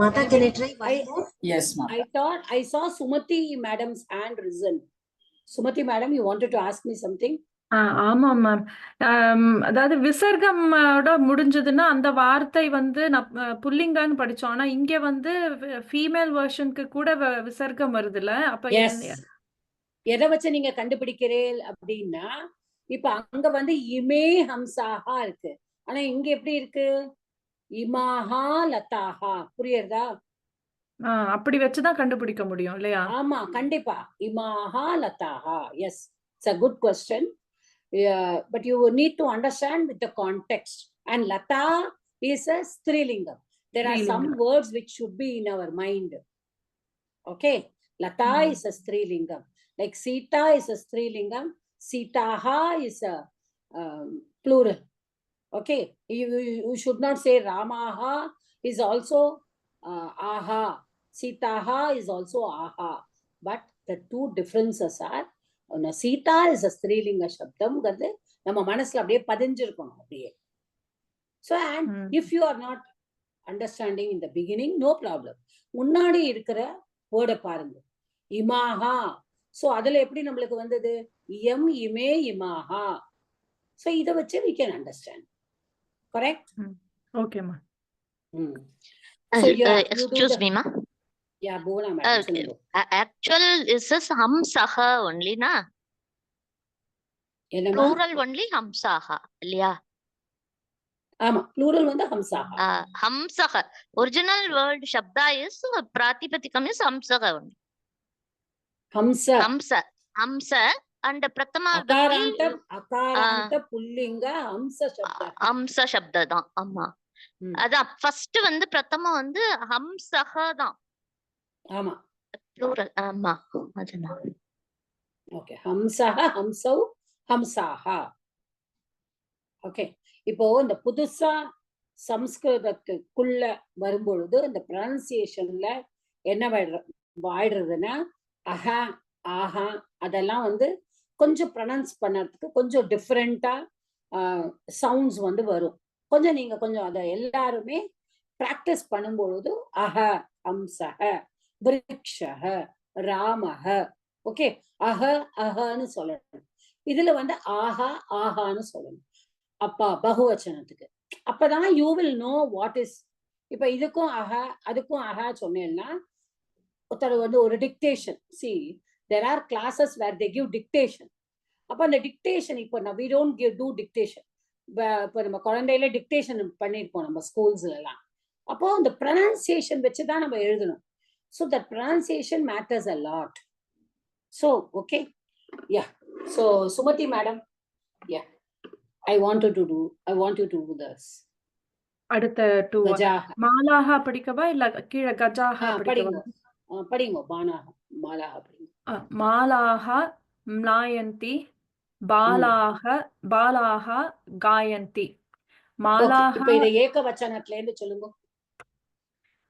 Mata, can I try one more? Yes, ma'am. I saw Sumati madam's hand risen. Sumati madam, you wanted to ask me something? ஆமா ma'am. அதாவது விசர்கமோட முடிஞ்சதுன்னா அந்த வார்த்தை வந்து புல்லிங்கான்னு படிச்சோம். ஆனா இங்க வந்து ஃபீமேல் வெர்ஷனுக்கு கூட விசர்க்கம் வருதுல்ல. அப்ப எதை வச்சு நீங்க கண்டுபிடிக்கிறீர்கள் அப்படின்னா, இப்ப அங்க வந்து இமே ஹம்சாஹா இருக்கு. ஆனா இங்க எப்படி இருக்கு? இமாஹா லதாஹா. புரியுறதா? அப்படி வச்சுதான் கண்டுபிடிக்க முடியும் இல்லையா? ஆமா, கண்டிப்பா. இமாஹா லதாஹா. Yes, it's a good question. But you need to understand with the context. And lata is a strilingam. There are some words which should be in our mind. Okay, lata is a strilingam. Like Sita is a strilingam. Sitaha is a plural. Okay, you should not say Ramaha is also aha. Sitaha is also aha. But the two differences are, Sita is a ஸ்திரீலிங்க சப்தம்ங்கிறது நம்ம மனசுல அப்படியே பதிஞ்சிருக்கணும் அப்படியே. So and if you are not understanding in the beginning, no problem. முன்னாடி இருக்கிற வேர்டை பாருங்க. இமாஹா. So அதுல எப்படி நம்மளுக்கு வந்தது? இயம் இமே இமாஹா. So இத வச்சு we can understand. Correct? Okay ma. Excuse me ma. Yeah, Bhuvana madam. Actual is this hamsaha only na? Plural only hamsaha இல்லையா? ஆமா, plural வந்து hamsaha. Hamsaha. Original word shabda is pratipadikam is hamsaha only. Hamsa and prathama akaranta pullinga hamsa shabda தான். ஆமா. அதான் first வந்து பிரதம வந்து ஹம்சஹ தான். ஆமா. Plural. ஆமா. அதுதான். ஓகே. ஹம்சஹ, ஹம்சௌ, ஹம்சாஹா. ஓகே. இப்போ இந்த புதுசா சம்ஸ்கிருதத்துக்குள்ள வரும்பொழுது இந்த ப்ரொனன்சியேஷன்ல என்ன ஆயிடுறதுன்னா அஹ, ஆஹா அதெல்லாம் வந்து கொஞ்சம் ப்ரொனன்ஸ் பண்ணறதுக்கு கொஞ்சம் டிஃப்ரெண்டா சவுண்ட்ஸ் வந்து வரும். கொஞ்சம் நீங்க கொஞ்சம் அதை எல்லாருமே பிராக்டிஸ் பண்ணும்பொழுது அஹ, ஹம்சஹ, விருக்ஷஹ, ராமஹ. ஓகே. அஹ, அஹன்னு சொல்லணும். இதுல வந்து ஆஹா, ஆஹான்னு சொல்லணும். அப்பா பகுவச்சனத்துக்கு. அப்பதான் you will know what is. இப்ப இதுக்கும் அஹ அதுக்கும் அஹ சொன்னேன்னா ஒருத்தர் வந்து ஒரு dictation. See there are classes where they give dictation. அப்ப அந்த டிக்டேஷன் இப்போ வி டோன்ட் டூ டிக்டேஷன். இப்போ நம்ம குழந்தையில டிக்டேஷன் பண்ணிருப்போம் நம்ம ஸ்கூல்ஸ்ல எல்லாம். அப்போ அந்த ப்ரொனன்சியேஷன் வச்சுதான் நம்ம எழுதணும். So that pronunciation matters a lot. So okay. Yeah. So Sumathi madam, yeah, I want you to do this. அடுத்த 2 கஜாஹ. மாலாஹா படிக்கவா இல்ல கீழே கஜாஹா படிக்கவா? படிங்க. பானாஹ, மாலாஹ படிங்க. மாலாஹா ம்லாயந்தி, பாலாஹா காயந்தி. மாலாஹா இப்ப இதை ஏகவச்சனத்துல இருந்து சொல்லுங்க.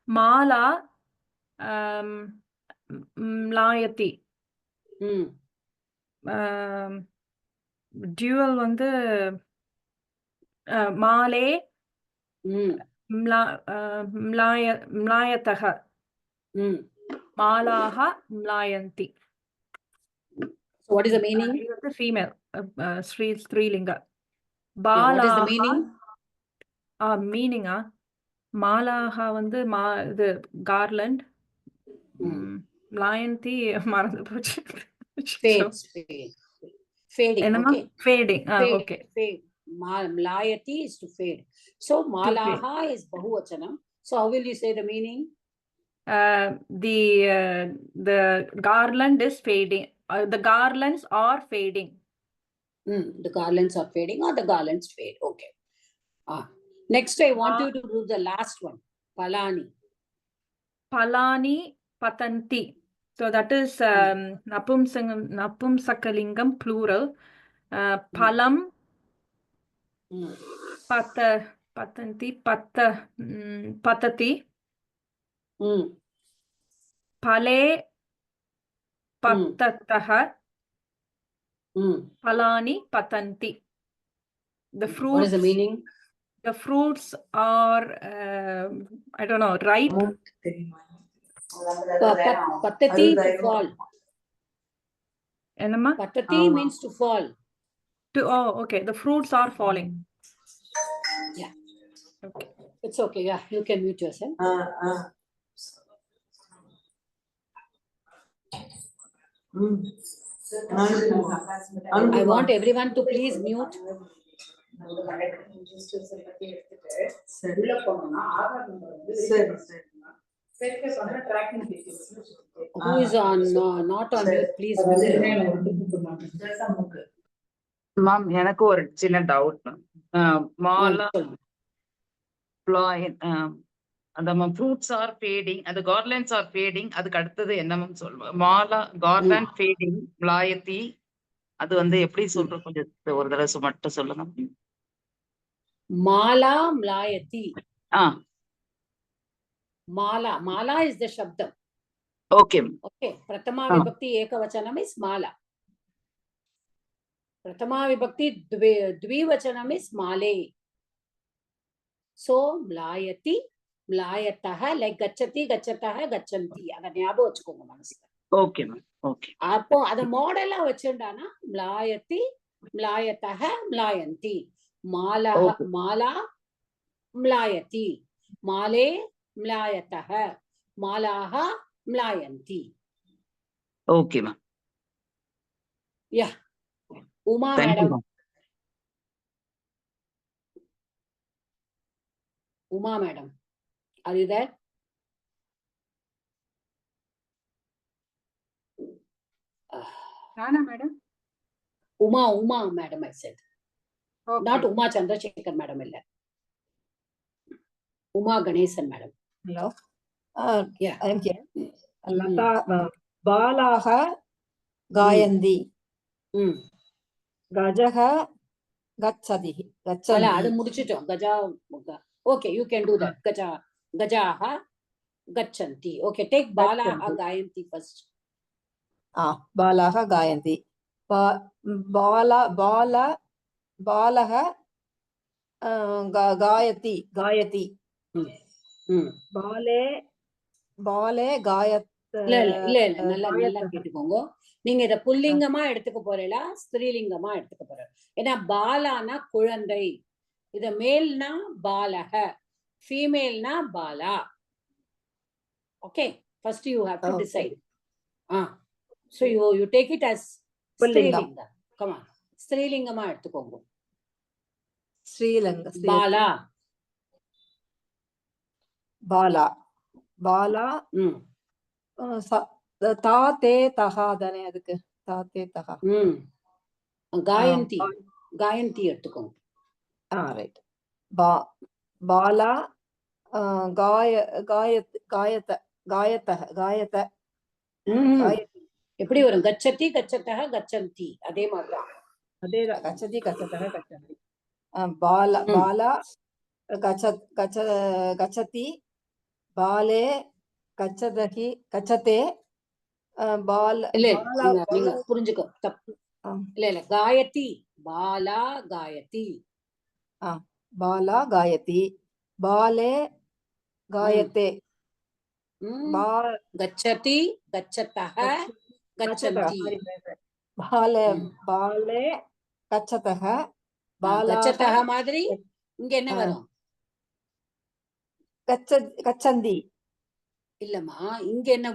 மாலா ம்லாயதி. டியூவல் வந்து மாலே ம்லாயத்தக, மாலாஹா ம்லாயந்தி. So what is the meaning? இது வந்து ஃபீமேல் ஸ்ரீலிங்க. Yeah, what is the பாலாஹா meaning? மீனிங்கா மாலாஹா வந்து இது கார்லண்ட். ம்லாயந்தி மறந்து போச்சு. Fading. என்னமா? Okay. Fading. Okay. Fade. Mlayati is to fade. So malaha is bahuvachanam. So how will you say the meaning? The garland is fading. The garlands are fading. The garlands are fading or the garlands fade. Okay. Next I want you to do the last one. Palani. Palani patanti. So that is napumsakalingam plural. Palam patanti patati. Pale patataha. Palani patanti. The fruits. What is the meaning? The fruits are I don't know, ripe. Patati to fall. Enama? Patati means to fall. Okay. The fruits are falling. Yeah. Okay. It's okay. Yeah, you can mute yourself. I want everyone to please mute. Who is on not on mute, please mute. Ma'am எனக்கு ஒரு சின்ன doubt ma'am. Mala அந்த fruits R fading, அந்த கார்லண்ட்ஸ் R fading, அதுக்கு அடுத்தது என்ன ma'am சொல்லுவாங்க? Mala garland fading ம்லாயத்தி, அது வந்து எப்படி சொல்றோம்? கொஞ்சம் ஒரு தடவை மட்டும் சொல்லுங்க. Mala ம்லாயதி. Mala is the shabdam. Okay. Okay. Pratama vibhakti ekavachanam is mala. Pratama vibhakti dvivachanam is male. So mlayati, mlayataha, like gachati, gachataha, gachanti. Ada nyabam vechukonga manasla. Okay ma'am. Okay. Appo ada model ah vechundana mlayati, mlayataha, mlayanti. Mala mlayati. Male mlayataha, malaha mlayanti. Okay ma'am. Yeah. Uma madam. Uma madam, are you there? Rana madam. Uma madam, I said. Okay. Not Uma Chandrasekhar madam illa. Uma Ganesan madam. Hello. Yeah. I am here. Latha பாலாக காயந்தி ம் கஜக கச்சதி அல்ல கச்சந்தி அது முடிச்சிட்டோம் கஜா okay you can do that கஜாஹ கச்சந்தி ஓகே டேக் பாலாஹ கச்சந்தி. காயந்தி ஃபர்ஸ்ட் பாலாக காயந்தி பாலக காயதி காயதி ம் பாலே பாலே காயத் இல்ல நல்லா கேட்டுக்கோங்க. நீங்க இத புல்லிங்கமா எடுத்துக்க போறீங்களா ஸ்திரீலிங்கமா எடுத்துக்க போற? ஏன்னா பாலானா குழந்தை, இத மேல்னா பாலக, ஃபீமேல்னா பாலா. Okay first you have to decide. So you take it as ஸ்திரீலிங்கம். கம் ஆன் ஸ்திரீலிங்கமா எடுத்துக்கோங்க. ஸ்ரீலங்க பாலா பாலா பாலா தா தே தகா தானே அதுக்கு தா தே தகா காயந்தி காயந்தி எடுத்துக்கோங்க. ரைட் பாலா காயத்த எப்படி வரும்? கச்சதி கச்சத்தக கச்சந்தி அதே மாதிரிதான். அதேதான் கச்சதி கச்சத்தக கச்சந்தி. பாலா கச்சதி பாலே கச்சதகி கச்சதே நீங்க புரிஞ்சுக்கோ தப்பு. இல்ல காயத்தி பாலா காயத்தி பாலா காயதி பாலே காயத்தே கச்சதி கச்சதக கச்சந்தி பாலே கச்சதக கச்சதக மாதிரி இங்க என்ன வரும்? கச்சந்தி இல்லம்மா இங்க என்ன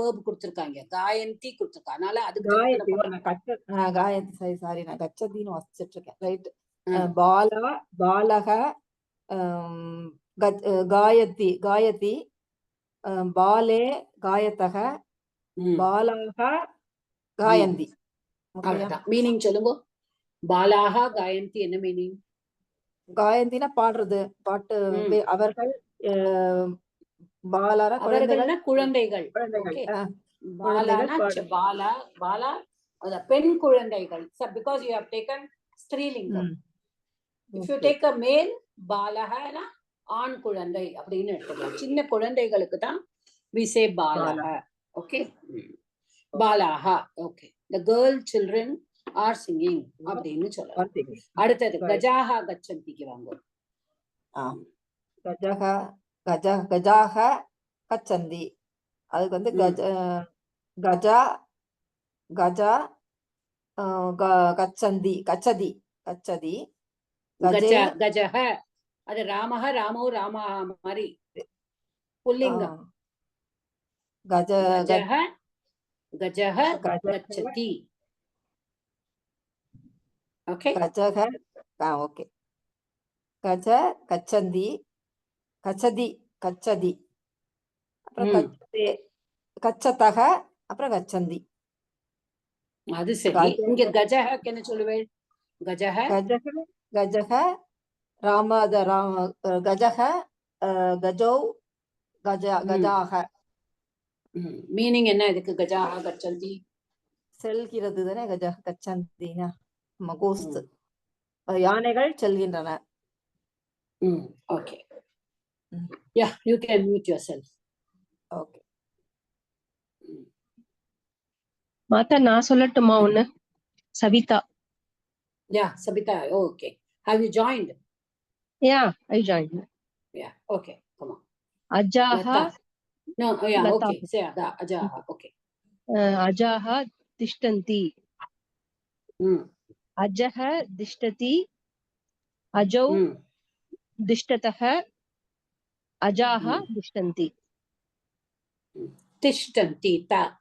வேர்ப் கொடுத்திருக்காங்க? காயந்தி கொடுத்திருக்காங்க. அதனால அது காயத்ரி சாரி நான் கச்சதின்னு வாசிச்சிட்டு இருக்கேன். ரைட் பாலக காயத்தி காயதி பாலே காயத்தக பாலாக காயந்தி. மீனிங் சொல்லுங்க. பாலாக காயந்தி என்ன மீனிங்? காயந்தினா பாடுறது பாட்டு. அவர்கள் அவர்கள்னா குழந்தைகள். பாலா பெண் குழந்தைகள். பிகாஸ் யூ ஹேவ் டேக்கன் ஸ்திரீலிங்கம். If you take a male பாலகனா ஆண் குழந்தை அப்படின்னு எடுத்துக்கலாம். சின்ன குழந்தைகளுக்கு தான் we say பாலக. ஓகே பாலாஹா. Okay the girl children are singing அப்படின்னு சொல்லலாம். அடுத்தது கஜாஹா கச்சந்திக்கு வாங்க. கஜாக கச்சந்தி அதுக்கு வந்து கஜா கச்சந்தி கச்சதி கச்சதி கஜஹ அது ராமஹ ராமோ ராமா மாதிரி புல்லிங்கம். கஜஹ கஜஹ கச்சதி. ஓகே கஜக ஓகே கஜ கச்சந்தி கச்சதி கச்சதி அப்புறம் கச்சதக அப்புறம் கச்சந்தி. அது சரி. இங்க கஜஹக்கு என்ன சொல்லுவேன்? கஜஹ கஜக கஜக கஜௌ கஜாக. மீனிங் என்ன இதுக்கு? கஜாஹ கச்சந்தி செல்கிறது தானே கஜக கச்சந்தினா கோஸ்து யானைகள் செல்கின்றன. Okay yeah you can mute yourself. Okay மாதா நான் சொல்லட்டுமா ஒண்ணு? Savita. Yeah Sabita. Okay have you joined? Yeah, I joined. Yeah, okay, come on. Ajaha. No, yeah, okay, say ajaha. Okay. Ajaha tishtanti. Ajaha dishtati. Ajau dishtataha. Ajaha dishtanti. Tishtanti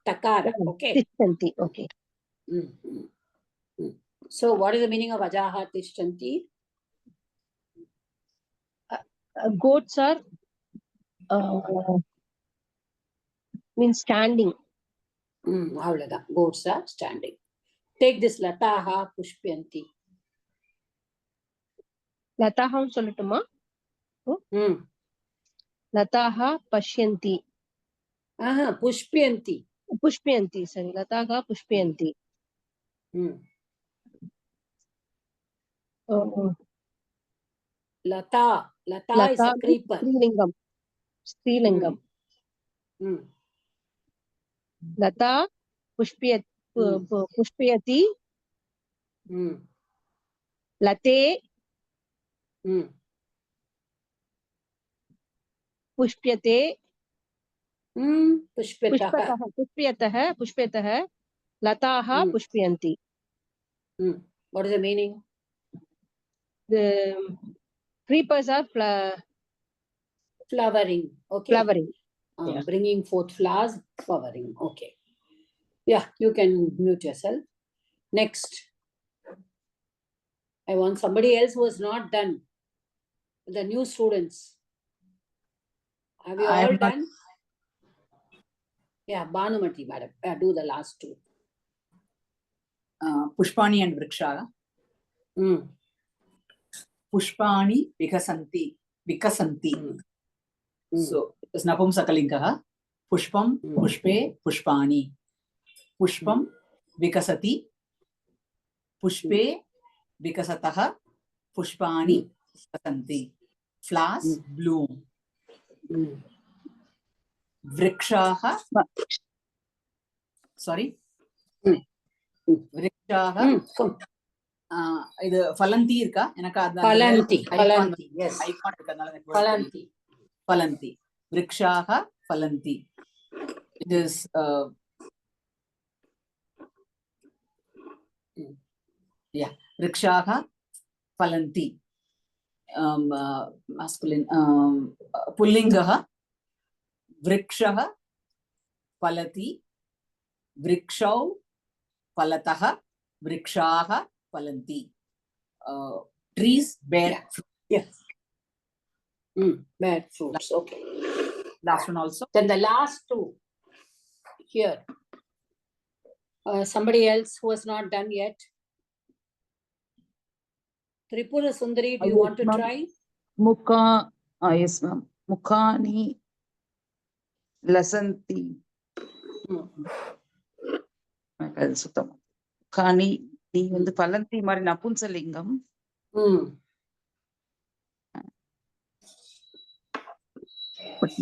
takara. Okay. Tishtanti. Okay. So what is the meaning of ajaha tishtanti? Goats are means standing. Avladha. Goats are standing. Take this lataha pushpyanti. Lataha sollatuma. Lataha pashyanti. Pushpyanti. Pushpyanti, sorry. Lataha Pushpyanti. Lata is a creeper. Strilingam. Lata Pushpyati. Late. Pushpyate. Pushpyatah. Lataha Pushpyanti. What is the meaning? The creepers are Flowering. Okay. flowering. Bringing forth flowers, flowering. Okay. Yeah, you can mute yourself. Next. I want somebody else who has not done. The new students. Have you all done? Yeah, Bhanumati madam. Do the last two. Pushpani and Vriksha. Pushpani Vikasanti. So it's Napumsakalinkaha. Pushpam, Pushpe, Pushpani. Pushpam, Vikasati. Pushpe, Vikasataha. Pushpani, Vikasanti. Flowers bloom. Vrikshaha. Sorry. Vrikshaha. இது ஃபலந்தி இருக்கா? எனக்கு Phalanti. Yes. Icon இருக்கறனால Phalanti. Vrikshaha Phalanti. It is Vrikshaha Phalanti. Masculine. Pullingaha Vrikshaha Phalati. Vrikshau Phalataha. Vrikshaha Phalanti. Trees bear fruit. Yes. Bear fruits. Okay. Last one also. Then the last two here. Somebody else who has not done yet. Tripura Sundari, do you want to try? Yes, ma'am. Mukhani Lasanti. அது சுத்தமா முக்காணி நீ வந்து பலந்தி மாதிரி நபும்சலிங்கம்.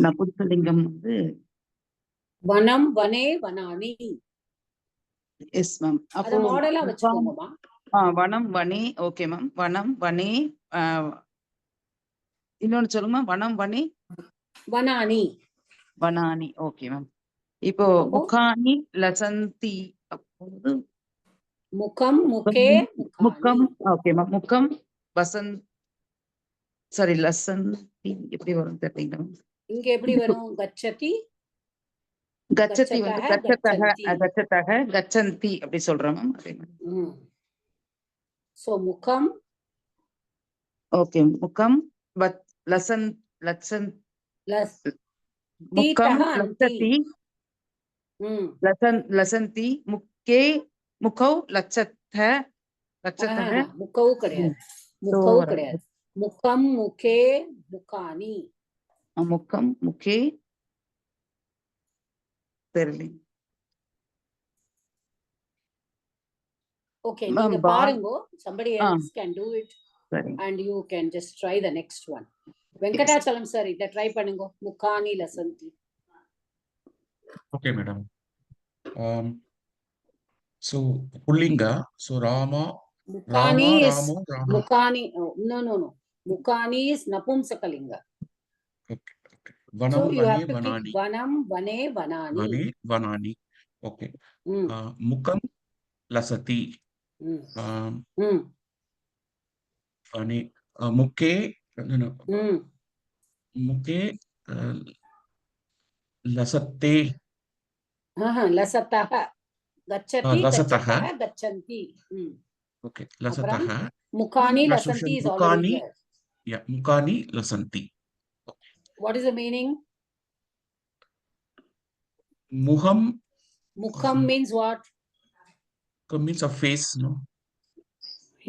நபும்சலிங்கம் வந்து வனம் வனே வனானி. Yes ma'am. அத மாடலா வச்சுக்கோங்கமா. வனம் வனே. Okay ma'am. வனம் வனே. இன்னொன்னு சொல்லுங்க. வனம் வனே வனானி. வனானி. Okay ma'am. இப்போ முக்காணி லசந்தி அப்போது முகம் முகே முக்கம். Okay ma'am. முக்கம் வசந்த் சாரி லசந்தி எப்படி வரும் தெரியல. இங்க எப்படி வரும்? கச்சதி. கச்சதி வந்து கச்சதக கச்சந்தி அப்படி சொல்றோம் மேம். அதே மாதிரி. சோ முகம். ஓகே. முக்கம் லசந்த் முக்கம் லசதி. லசந்தி முக்கே முகௌ லச்சத்தக. முகவு கிடையாது. முகவு கிடையாது. முகம் முகே முகானி. முக்கம் முகே தெரியல. Okay, நீங்க பாருங்க. Somebody else can do it. And you can just try the next one. Venkatachalam sir, இத ட்ரை பண்ணுங்க. முகானி லசந்தி. Okay, madam. So Pullinga. So Rama. Mukani is Rama. Mukani. No. Mukani is Napumsakalinga. Okay. Vanam So you have Vane to Vanani. keep Vanam Vane Vanani. Vanani. Okay. Mukam Lasati. Vane. Muke. No. Muke Lasatte. Lasataha. Gachati. Lasataha. Gachanti. Okay. Lasataha. Mukani Lasanti is already there. Yeah. Mukani Lasanti. What is the meaning? Muham. Mukham means what? Mukham means a face, no?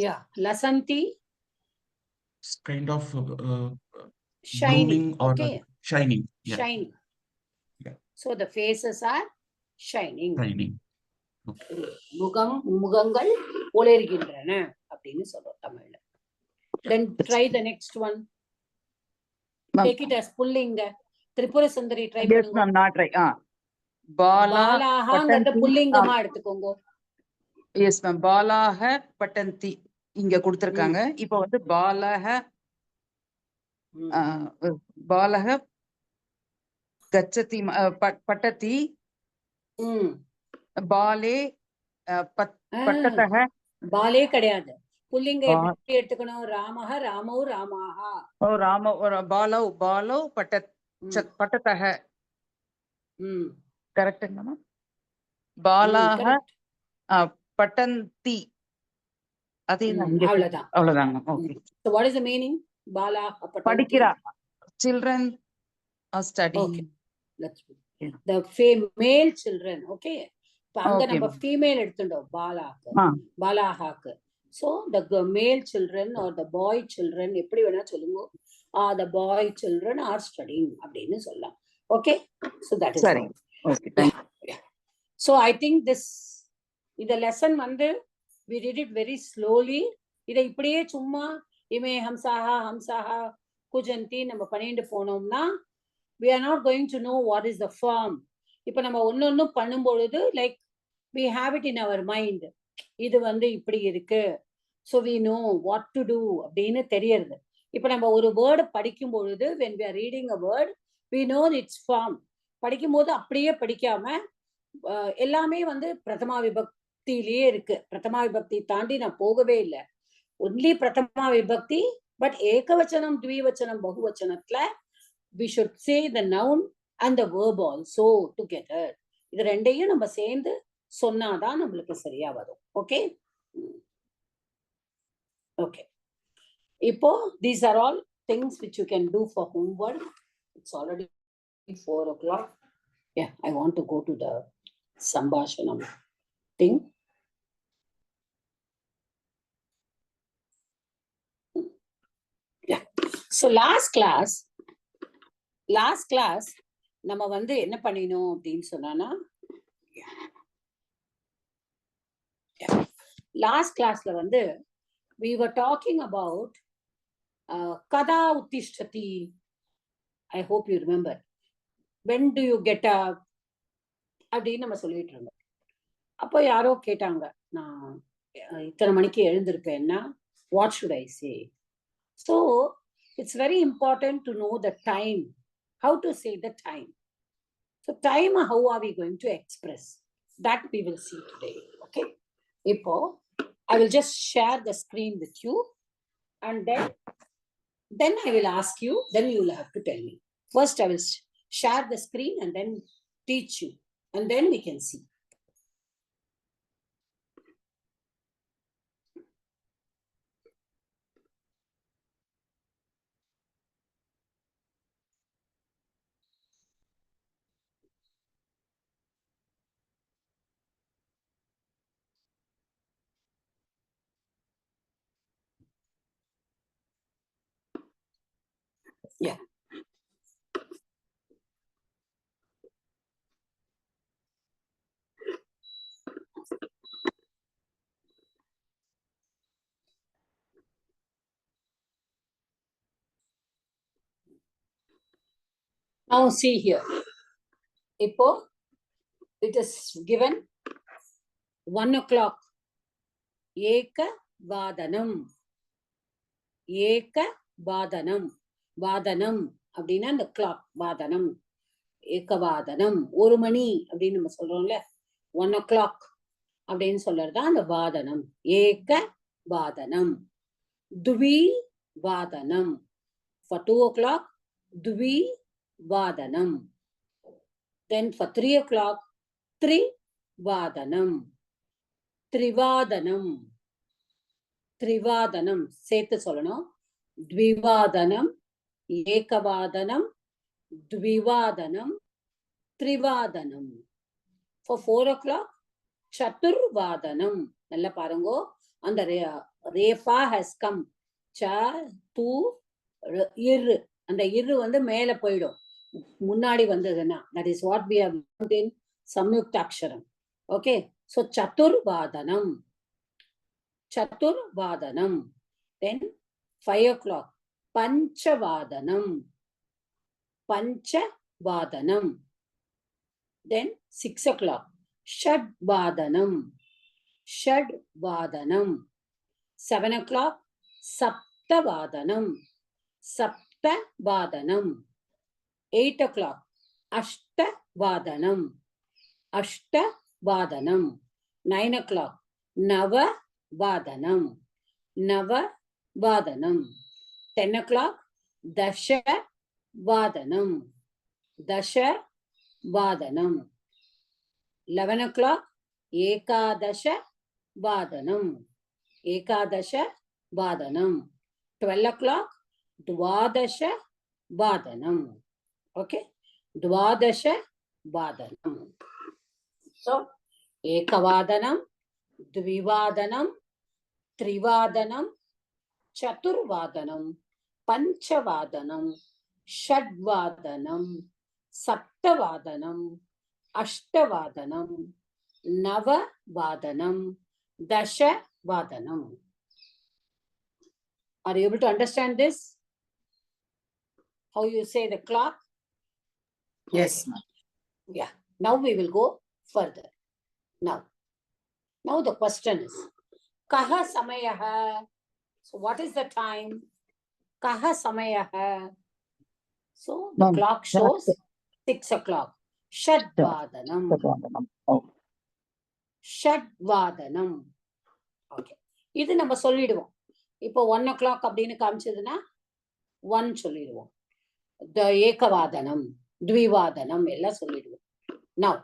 Yeah. Lasanti. It's kind of shining. blooming or okay. shining. Yeah. Shining. Yeah. So the faces are shining. Shining. முகங்கள் ஒளிர்கின்றன அப்படின்னு சொல்றோம் தமிழ்ல. Then try the next one. Take it as pullinga. Tripura Sundari try Yes, ma'am, not right. பாலாஹங்கிறத புல்லிங்கமா எடுத்துக்கோங்க. Yes, ma'am. பாலாஹ பட்டந்தி இங்க கொடுத்திருக்காங்க. இப்போ வந்து பாலஹ பாலஹ கச்சதி பட்டதி பாலே பட்டதஹ. பாலே கிடையாது. புல்லிங்க எப்படி எடுத்துக்கணும்? ராமஹ ராமௌ ராமாஹா. ஓ ராம பாலௌ பாலௌ பட்டதஹ. கரெக்ட்டுங்களா மேம்? பாலாஹ பட்டந்தி. அது அவ்வளவுதான். அவ்வளவுதாங்க. Okay. So what is the meaning? பாலாஹ பட்டந்தி. படிக்கிறா. Children are studying. Okay. Let's the male children. Okay. அங்க நம்ம female எடுத்துட்டோம் பாலாஹாக்கு. So the male children or the boy children எப்படி வேணா சொல்லுங்க. The boy children are studying அப்படின்னு சொல்லலாம். Okay. So that is சரி. Okay. Thank you. So I think இந்த lesson வந்து we did it very slowly. இதை இப்படியே சும்மா இமே ஹம்சாஹா குஜந்தி நம்ம பண்ணிட்டு போனோம்னா we are not going to know what is the form. இப்ப நம்ம ஒன்னொன்னு பண்ணும்பொழுது like we have it in our mind. இது வந்து இப்படி இருக்கு. So we know what to do அப்படின்னு தெரியுது. இப்ப நம்ம ஒரு வேர்டு படிக்கும் பொழுது when we are reading a word we know its form. படிக்கும்போது அப்படியே படிக்காம எல்லாமே வந்து பிரதமா விபக்தியிலேயே இருக்கு. பிரதமா விபக்தி தாண்டி நான் போகவே இல்லை. ஒன்லி பிரதமா விபக்தி. பட் ஏகவச்சனம் த்விவச்சனம் பகுவச்சனத்துல we should say the noun and the verb also together. இது ரெண்டையும் நம்ம சேர்ந்து சொன்னாதான் நம்மளுக்கு சரியா வரும். Okay okay. இப்போ these are all things which you can do for homework. It's already 4 o'clock. Yeah, I want to go to the Sambhashanam thing. Yeah. So last class நம்ம வந்து என்ன பண்ணினோம் அப்படின்னு சொன்னா லாஸ்ட் கிளாஸ்ல வந்து we were talking about kada uttishtati. I hope you remember. When do you get up அப்படின்னு நம்ம சொல்லிட்டு இருந்தோம். அப்போ யாரோ கேட்டாங்க, நான் இத்தனை மணிக்கு எழுந்திருப்பேன்னா what should I say? So it's very important to know the time, how to say the time. So time, how are we going to express? That we will see today. Okay. Ipo, I will just share the screen with you and then I will ask you, then you will have to tell me. First I will share the screen and then teach you and then we can see. Yeah. Now see here. Ipo, it is given 1 o'clock. Eka vadanam. Eka vadanam. வாதனம் அப்படின்னா அந்த clock வாதனம். ஏகவாதனம் ஒரு மணி அப்படின்னு நம்ம சொல்றோம்ல, 1 o'clock அப்படின்னு சொல்றதுதான் அந்த வாதனம். ஏக வாதனம். துவி வாதனம். For 2 o'clock, துவி வாதனம். Then for 3 o'clock, த்ரி வாதனம். த்ரிவாதனம். த்ரிவாதனம் சேர்த்து சொல்லணும். த்விவாதனம், ஏகவாதனம், த்விவாதனம், த்ரிவாதனம். For 4 o'clock, சதுர்வாதனம். நல்லா பாருங்கோ, அந்த ரேஃபா has come. ச து இரு, அந்த இரு வந்து மேல போயிடும். முன்னாடி வந்ததுன்னா that is what we have learned in samyukta aksharam. Okay, so chaturvadanam, chaturvadanam. Then 5 o'clock, panchavadanam, panchavadanam. Then 6 o'clock, shadvadanam, shadvadanam. 7 o'clock, saptavadanam, saptavadanam. 8 o'clock, ashtavadanam, ashtavadanam. 9 o'clock, navavadanam, navavadanam. 10 o'clock, dashavadanam, dashavadanam. 11 o'clock, ekadashavadanam, ekadashavadanam. 12 o'clock, dwadashavadanam. Okay, dwadashavadanam. So, ekavadanam, dvivadanam, trivadanam, chaturvadanam, panchavadanam, shadvadanam, saptavadanam, ashtavadanam, navavadanam, dashavadanam. Are you able to understand this? How you say the clock? Yes, ma'am. Yeah. Now we will go further. Now the question is, kaha samayaha? So what is the time? Kaha samayaha? So the clock shows 6 o'clock. Shadvadanam. Shadvadanam. Okay. இது நம்ம சொல்லிடுவோம். இப்போ 1 o'clock அப்படின்னு காமிச்சதுன்னா 1 சொல்லிடுவோம். The ekavadanam, dvivadanam எல்லாம் சொல்லிடுவோம். Now,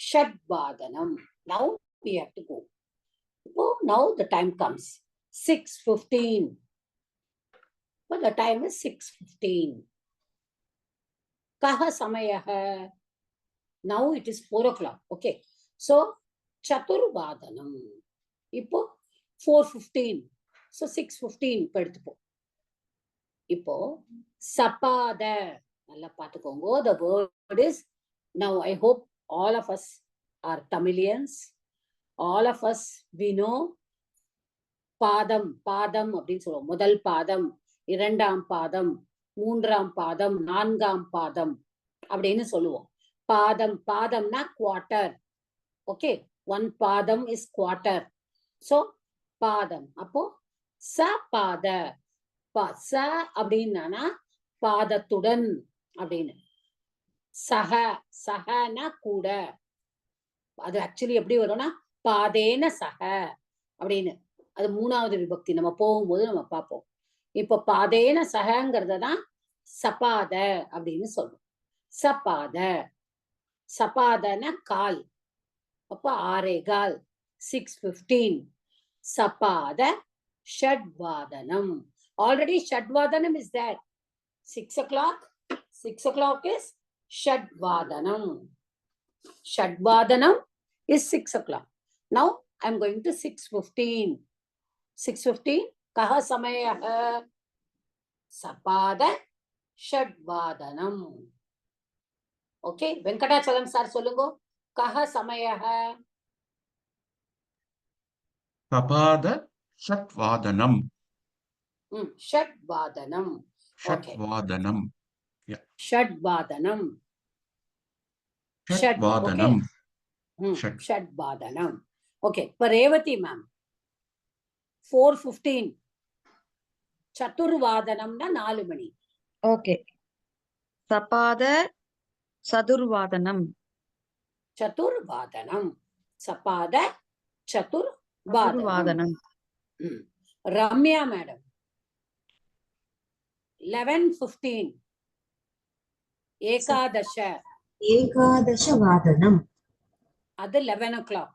shadvadanam. Now we have to go. Oh, now the time comes. 6:15. But the time is 6:15. Kaha samayaha? Now it is 4 o'clock. Okay. So, chaturvadanam. Ipo 4:15. So, 6:15 படுத்துப்போம். இப்போ சபாத நல்லா பார்த்துக்கோங்க. The word is, now I hope all of us are Tamilians. All of us we know பாதம் பாதம் அப்படின்னு சொல்லுவோம். முதல் பாதம், இரண்டாம் பாதம், மூன்றாம் பாதம், நான்காம் பாதம் அப்படின்னு சொல்லுவோம். பாதம் பாதம்னா குவார்டர். ஓகே, 1 பாதம் இஸ் குவார்டர். சோ பாதம். அப்போ சபாத, ச அப்படின்னா பாதத்துடன் அப்படின்னு. சக, சகனா கூட. அது ஆக்சுவலி எப்படி வரும்னா பாதேன சக அப்படின்னு. அது 3வது விபக்தி. நம்ம போகும்போது நம்ம பார்ப்போம். இப்ப பாதேன சகங்கிறத தான் சபாத அப்படின்னு சொல்றோம். சபாத, சபாதன கால். அப்ப 6:15. 6:15. சபாத ஷட்வாதனம். Already shadvadanam is there. 6 o'clock. 6 o'clock is shadvadanam. Shadvadanam is 6 o'clock. Now I'm going to 6:15. 6:15. Kaha samayaha? Sapada shadvadanam. Okay. Venkatachalam sir solungo. Kaha samayaha? Sapada shatvadanam. Shadvadanam. Shatvadanam. Yeah. Shadvadanam. Shatvadanam. Shadvadanam. Okay. For Revati ma'am, 4:15. Chaturvadanam na 4 mani. Okay. Sapada Sadurvadanam. Chaturvadanam. Sapada Chaturvadanam. Ramya madam. 11:15. Ekadasha. Ekadashavadanam. That's 11 o'clock.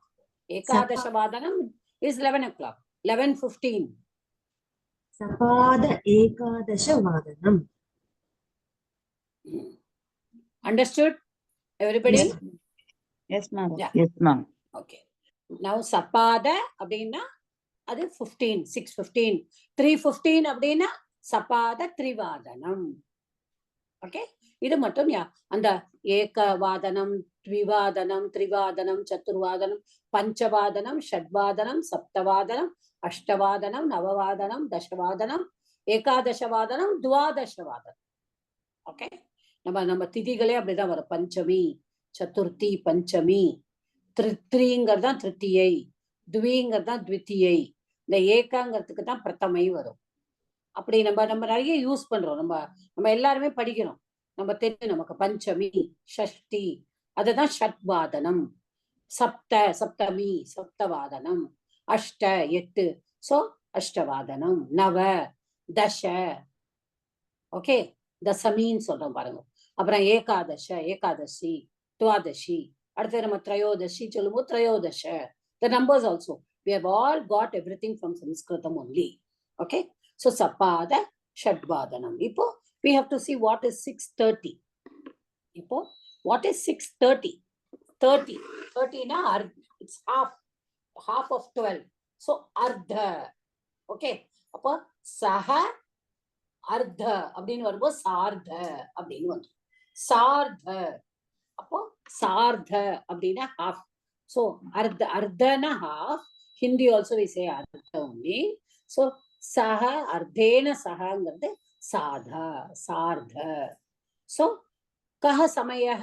Ekadashavadanam is 11 o'clock. 11:15. Sapada Ekadashavadanam. Understood? Everybody? Yes, ma'am. Yeah. Yes, ma'am. Okay. Now Sapada அப்படின்னா அது 15. 6:15. 3:15 அப்படின்னா Sapada Trivadanam. Okay. இது மட்டும் அந்த ஏகவாதனம், த்விவாதனம், திரிவாதனம், சதுர்வாதனம், பஞ்சவாதனம், ஷட்வாதனம், சப்தவாதனம், அஷ்டவாதனம், நவவாதனம், தசவாதனம், ஏகாதசவாதனம், துவாதசவாதனம். Okay, நம்ம திதிகளே அப்படிதான் வரும். பஞ்சமி, சதுர்த்தி, பஞ்சமி, த்ரீங்கிறது தான் திருத்தியை, துவிங்கிறது தான் த்வித்தியை, இந்த ஏகாங்கிறதுக்கு தான் பிரதமை வரும். அப்படி நம்ம நிறைய யூஸ் பண்றோம். நம்ம எல்லாருமே படிக்கிறோம். நம்ம தெரியும் நமக்கு பஞ்சமி, ஷஷ்டி, அதுதான் ஷட்வாதனம், சப்தமி, சப்தவாதனம், அஷ்ட 8, சோ அஷ்டவாதனம், நவ, தச, ஓகே, தசமின்னு சொல்றோம் பாருங்க. அப்புறம் ஏகாதசி, துவாதசி, அடுத்து நம்ம திரையோதசி சொல்லும்போது திரையோதச. The numbers also, we have all got everything from Sanskritam only. Okay, so sapada shadvadanam. Ipo we have to see what is 6:30. Ipo what is 6:30? 30 na it's half of 12, so ardha. Okay, appo saha ardha அப்படினு வரும்போது சார்த அப்படினு வந்து சார்த. அப்போ சார்த அப்படின்னா half. So ardhana half. Hindi also we say ardha only. So saha ardhena sahangrade sadha, sardha. So kaha samayah?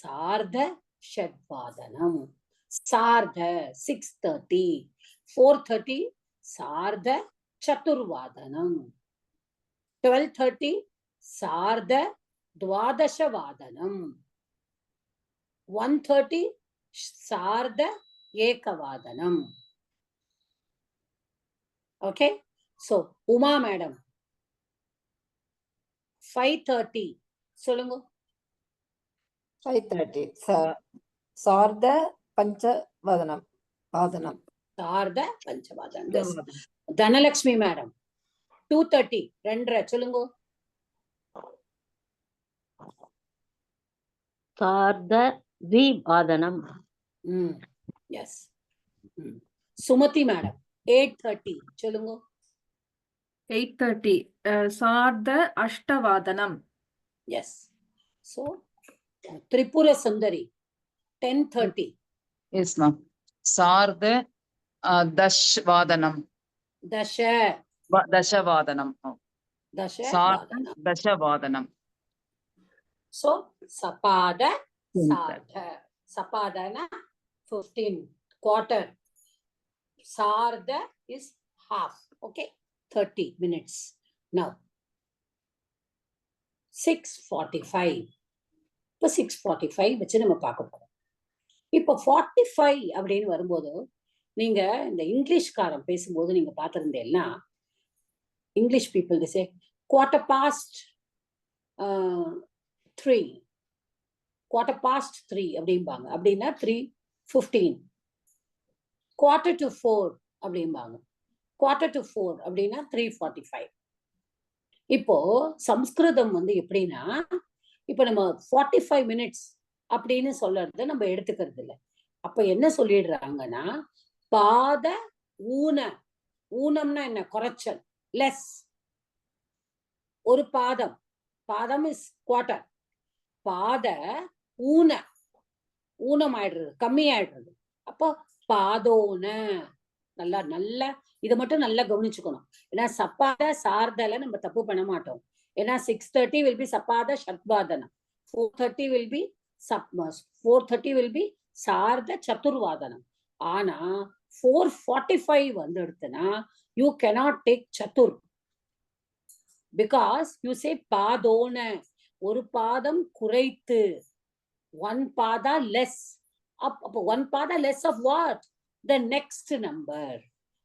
Sardha shadvadanam. Sardha 6:30. 4:30 sardha chaturvadanam. 12:30 sardha dwadashavadanam. 1:30 சார்த ஏகவாதனம். Okay, so Uma madam 5:30 சொல்லுங்க. 5:30 சார்த பஞ்சவாதனம். சார்த பஞ்சவாதனம். Dhanalakshmi madam 2:30 2:30 சொல்லுங்க. சார்த த்விவாதனம். எஸ். சுமதி மேடம் 8:30 சொல்லுங்க. 8:30 சார்த அஷ்டவாதனம். Yes. So Tripura Sundari 10:30. Yes ma'am. சார்த தஷ்வாதனம். தசவாதனம். தசவாதனம். So sapada sardha. Sapadana 15, quarter. Sardha is half. Okay, 30 minutes. Now 6:45. இப்போ 6:45 வச்சு நம்ம பார்க்க போறோம். இப்போ 45 அப்படின்னு வரும்போது நீங்க இந்த இங்கிலீஷ்காரன் பேசும்போது நீங்க பார்த்திருந்தேன்னா, English people say quarter past 3, quarter past 3 அப்படிம்பாங்க. அப்படின்னா 3:15. quarter to 4 அப்படிம்பாங்க. quarter to 4 அப்படின்னா 3:45. இப்போ சம்ஸ்கிருதம் வந்து எப்படின்னா, இப்போ நம்ம 45 minutes அப்படின்னு சொல்றது நம்ம எடுத்துக்கிறது இல்லை. அப்ப என்ன சொல்லிடுறாங்கன்னா, பாத ஊனம்னா என்ன? குறைச்சல், லெஸ். ஒரு பாதம் இஸ் குவார்டர். பாத ஊனம் ஆயிடுறது, கம்மி ஆயிடுறது. அப்போ பாதோன. நல்லா இதை மட்டும் நல்லா கவனிச்சுக்கணும். ஏன்னா சப்பாத சார்தல நம்ம தப்பு பண்ண மாட்டோம். ஏன்னா 6:30 will be சப்பாத ஷட்வாதனம், 4:30 will be சார்த சதுர்வாதனம். ஆனா 4:45 வந்து எடுத்துனா you cannot take சதுர், because you say பாதோன, ஒரு பாதம் குறைத்து, one pada less. அப்போ one pada less of what? The next number.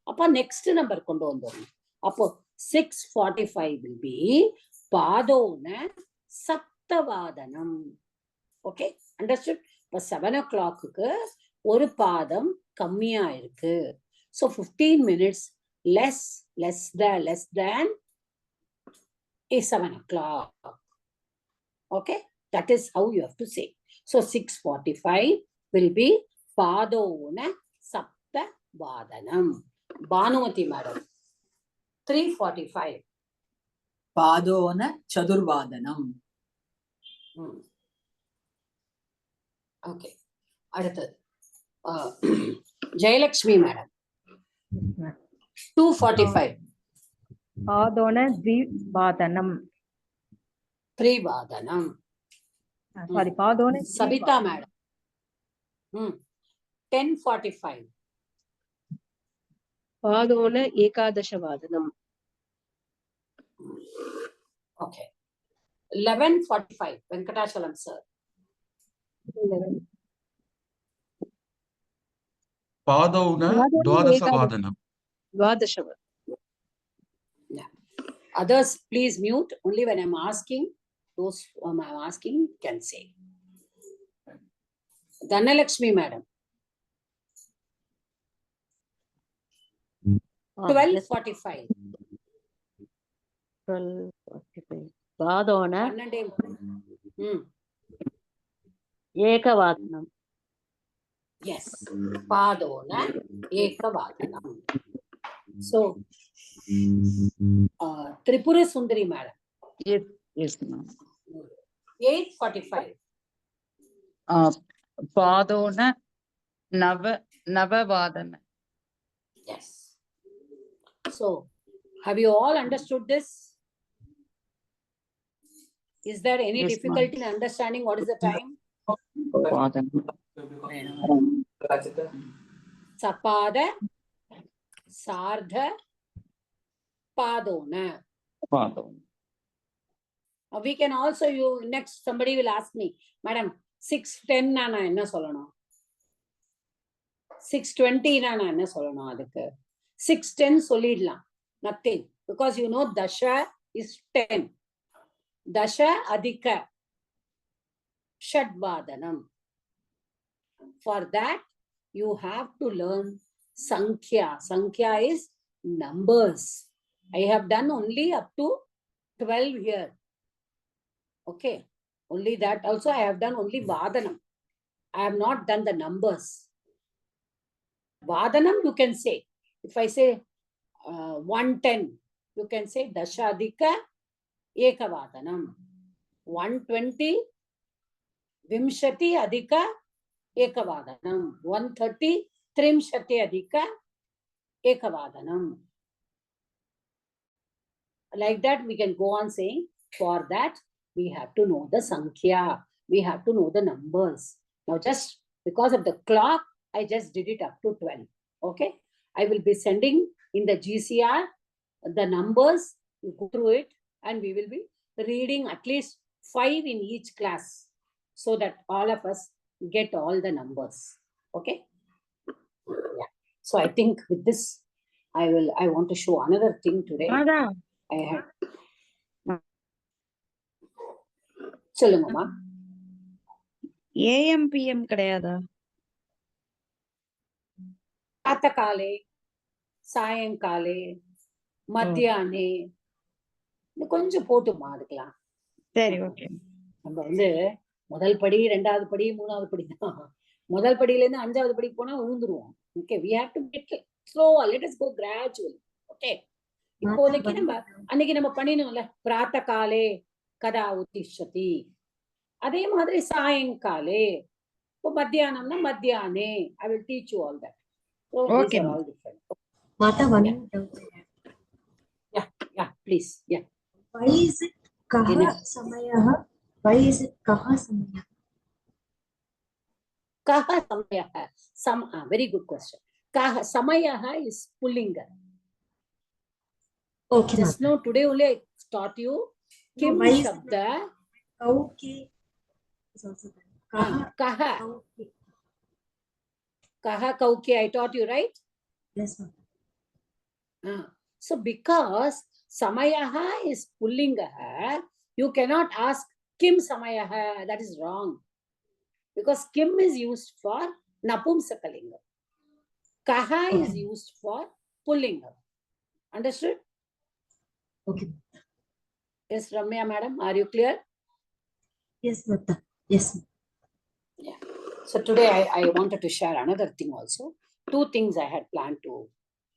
அப்ப next number கொண்டு வந்துடும். அப்போ 6:45 will be பாதோன சப்தவாதனம். Okay, understood? இப்போ 7 o'clock-க்கு ஒரு பாதம் கம்மியா இருக்கு. So 15 minutes less than is 7 o'clock. Okay, that is how you have to say. So 6:45 will be padona sapta vadanam. Bhanumati madam 3:45 padona chadurvadanam. Okay, அடுத்தது ஜெயலட்சுமி மேடம் 245 பாதோன த்விவாதனம். த்ரிவாதனம். சாரி, பாதோன சபிதா மேடம் 1045 பாதோன ஏகாதசவாதனம். Okay 1145 Venkatachalam sir. पादौन द्वादशवादनम्. द्वादशवादनम्. Others, please mute. Only when I'm asking, those whom I'm asking can say. Dhanalakshmi madam 1245 12:45 பாதோன 12 ஏகவாதனம். Yes, Padona Ekavadanam. So, Tripura Sundari madam. Yes, yes, ma'am. 845. Padona Navavadana. Yes. So, have you all understood this? Is there any Yes, difficulty in understanding what is the time? Sapada Sardha Padona. We can also, next somebody will ask me, madam 610 na enna solano, 620 na enna solano, adukku 610 solidlam, nothing, because you know dasha is 10, dasha adhika shadvadanam. For that you have to learn sankhya. Sankhya is numbers. I have done only up to 12 here. Okay, only that. Also I have done only vadanam. I have not done the numbers. Vadanam you can say. If I say 110, you can say dashadika ekavadanam. 120 vimshati adhika ekavadanam. 130 trimshati adhika ekavadanam. Like that we can go on saying. For that we have to know the sankhya, we have to know the numbers. Now just because of the clock I just did it up to 12. Okay, I will be sending in the GCR the numbers. You go through it and we will be reading at least 5 in each class, so that all of us get all the numbers. Okay, yeah. So I think with this I want to show another thing today. I had சொல்லுங்கம்மா. AM PM கிடையாதா? प्रातःकाले, சாயங்காலே, மத்தியானே, கொஞ்சம் போட்டுமா அதுக்கெல்லாம். சரி, okay. நம்ம வந்து முதல் படி, ரெண்டாவது படி, மூணாவது படி தான். முதல் படியில இருந்து 5வது படிக்கு போனா விழுந்துருவோம். Okay, we have to get slow. Let us go gradually. Okay, இப்போதைக்கு நம்ம அன்னைக்கு நம்ம பண்ணினோம்ல, பிராத்தகாலே கதா உத்திஷதி, அதே மாதிரி சாயங்காலே, இப்போ மத்தியானம்னா மத்தியானே. I will teach you all that. So these are all different. Mata, one doubt. Yeah, please. Yeah. Why is it kaha samayah? Why is it kaha samayah? Kaha samayah. Very good question. Kaha samayah is pullinga. Okay. Just now today only I taught you kim shabda. Kauke is also there. Kaha. Kaha kauke I taught you, right? Yes, ma'am. So because samayaha is pullinga, you cannot ask kim samayaha. That is wrong. Because kim is used for napumsakalinga. Kaha is used for pullinga. Understood? Okay. Yes, Ramya madam, are you clear? Yes, Mata. Yes. Yeah. So today I wanted to share another thing also. 2 things I had planned to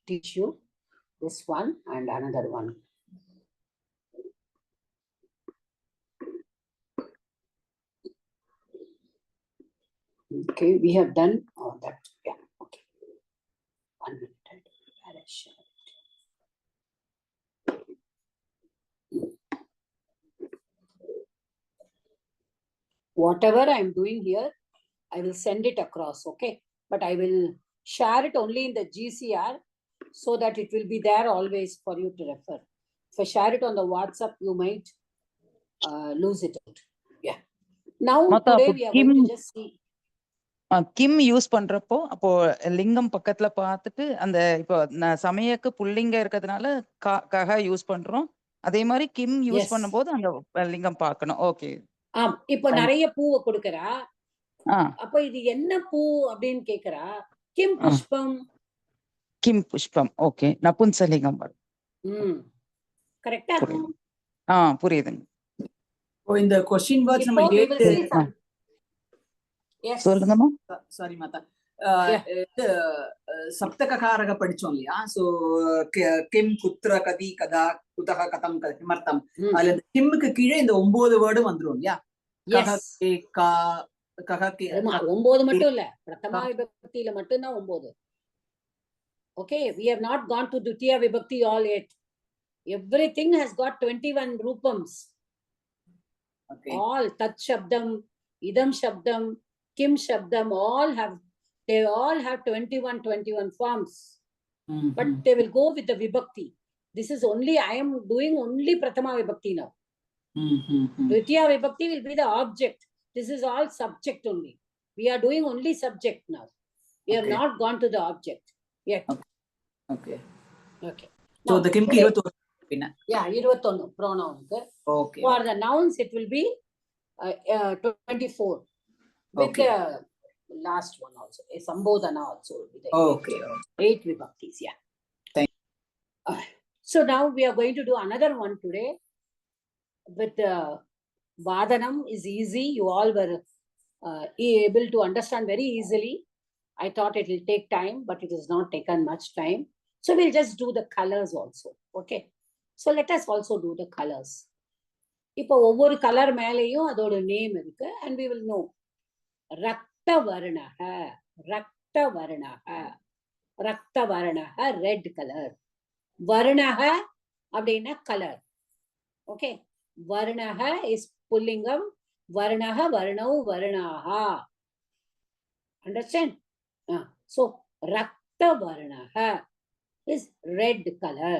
teach you. This one and another one. Okay, we have done all that. Yeah, okay. 1 minute. Where is she? Whatever I'm doing here, I will send it across, okay? But I will share it only in the GCR so that it will be there always for you to refer. If I share it on the WhatsApp, you might lose it out. Yeah. Now, today we are going to just see. Kim use பண்றப்போ அப்போ லிங்கம் பக்கத்துல பார்த்துட்டு அந்த இப்போ சமயக்கு புல்லிங்க இருக்கிறதுனால கஹ use பண்றோம். அதே மாதிரி கிம் யூஸ் பண்ணும்போது அந்த லிங்கம் பார்க்கணும். ஓகே. இப்போ நிறைய பூவை கொடுக்கறா. அப்ப இது என்ன பூ அப்படின்னு கேக்குறா. கிம் புஷ்பம். கிம் புஷ்பம். ஓகே. நபும்சலிங்கம். கரெக்ட்டா? புரியுதுங்க. இந்த क्वेश्चन வேர்ட்ஸ் நம்ம சொல்லுங்கம்மா. சாரி மாதா. சப்தககாரக படிச்சோம் இல்லையா? சோ கிம் குத்ர கதி கதா குதஹ கதம் கிமர்த்தம். அதுல கிம்முக்கு கீழே இந்த 9 வேர்டும் வந்துரும் இல்லையா? கஹ கே கா கஹ கே 9 மட்டும் இல்ல, பிரதமா விபக்தியில மட்டும் தான் 9. Okay, we have not gone to Dutiya Vibhakti all yet. Everything has got 21 rupams. Okay. All tat shabdam, idam shabdam, kim shabdam, they all have 21 forms. But they will go with the vibhakti. This is only, I am doing only prathama vibhakti now. Dutiya vibhakti will be the object. This is all subject only. We are doing only subject now. We have not gone to the object yet. Okay. Okay. So the kim ki 21. Yeah, 21 pronoun. Okay. For the nouns, it will be 24. With the last one also, a Sambodhana also will be there. Okay. 8 vibhaktis, yeah. Thank you. So now we are going to do another one today. With Vadanam is easy. You all were able to understand very easily. I thought it will take time, but it has not taken much time. So we'll just do the colors also. Okay. So let us also do the colors. இப்போ ஒவ்வொரு colour மேலேயும் அதோட name இருக்கு. And we will know. ரக்த வர்ணக, ரக்த வர்ணக, ரக்த வர்ணக, ரெட் கலர். வர்ணக அப்படின்னா கலர். ஓகே. வர்ணக இஸ் புல்லிங்கம். வர்ணக, வர்ணௌ, வர்ணாஹா. Understand? So rakta varnaha is red color.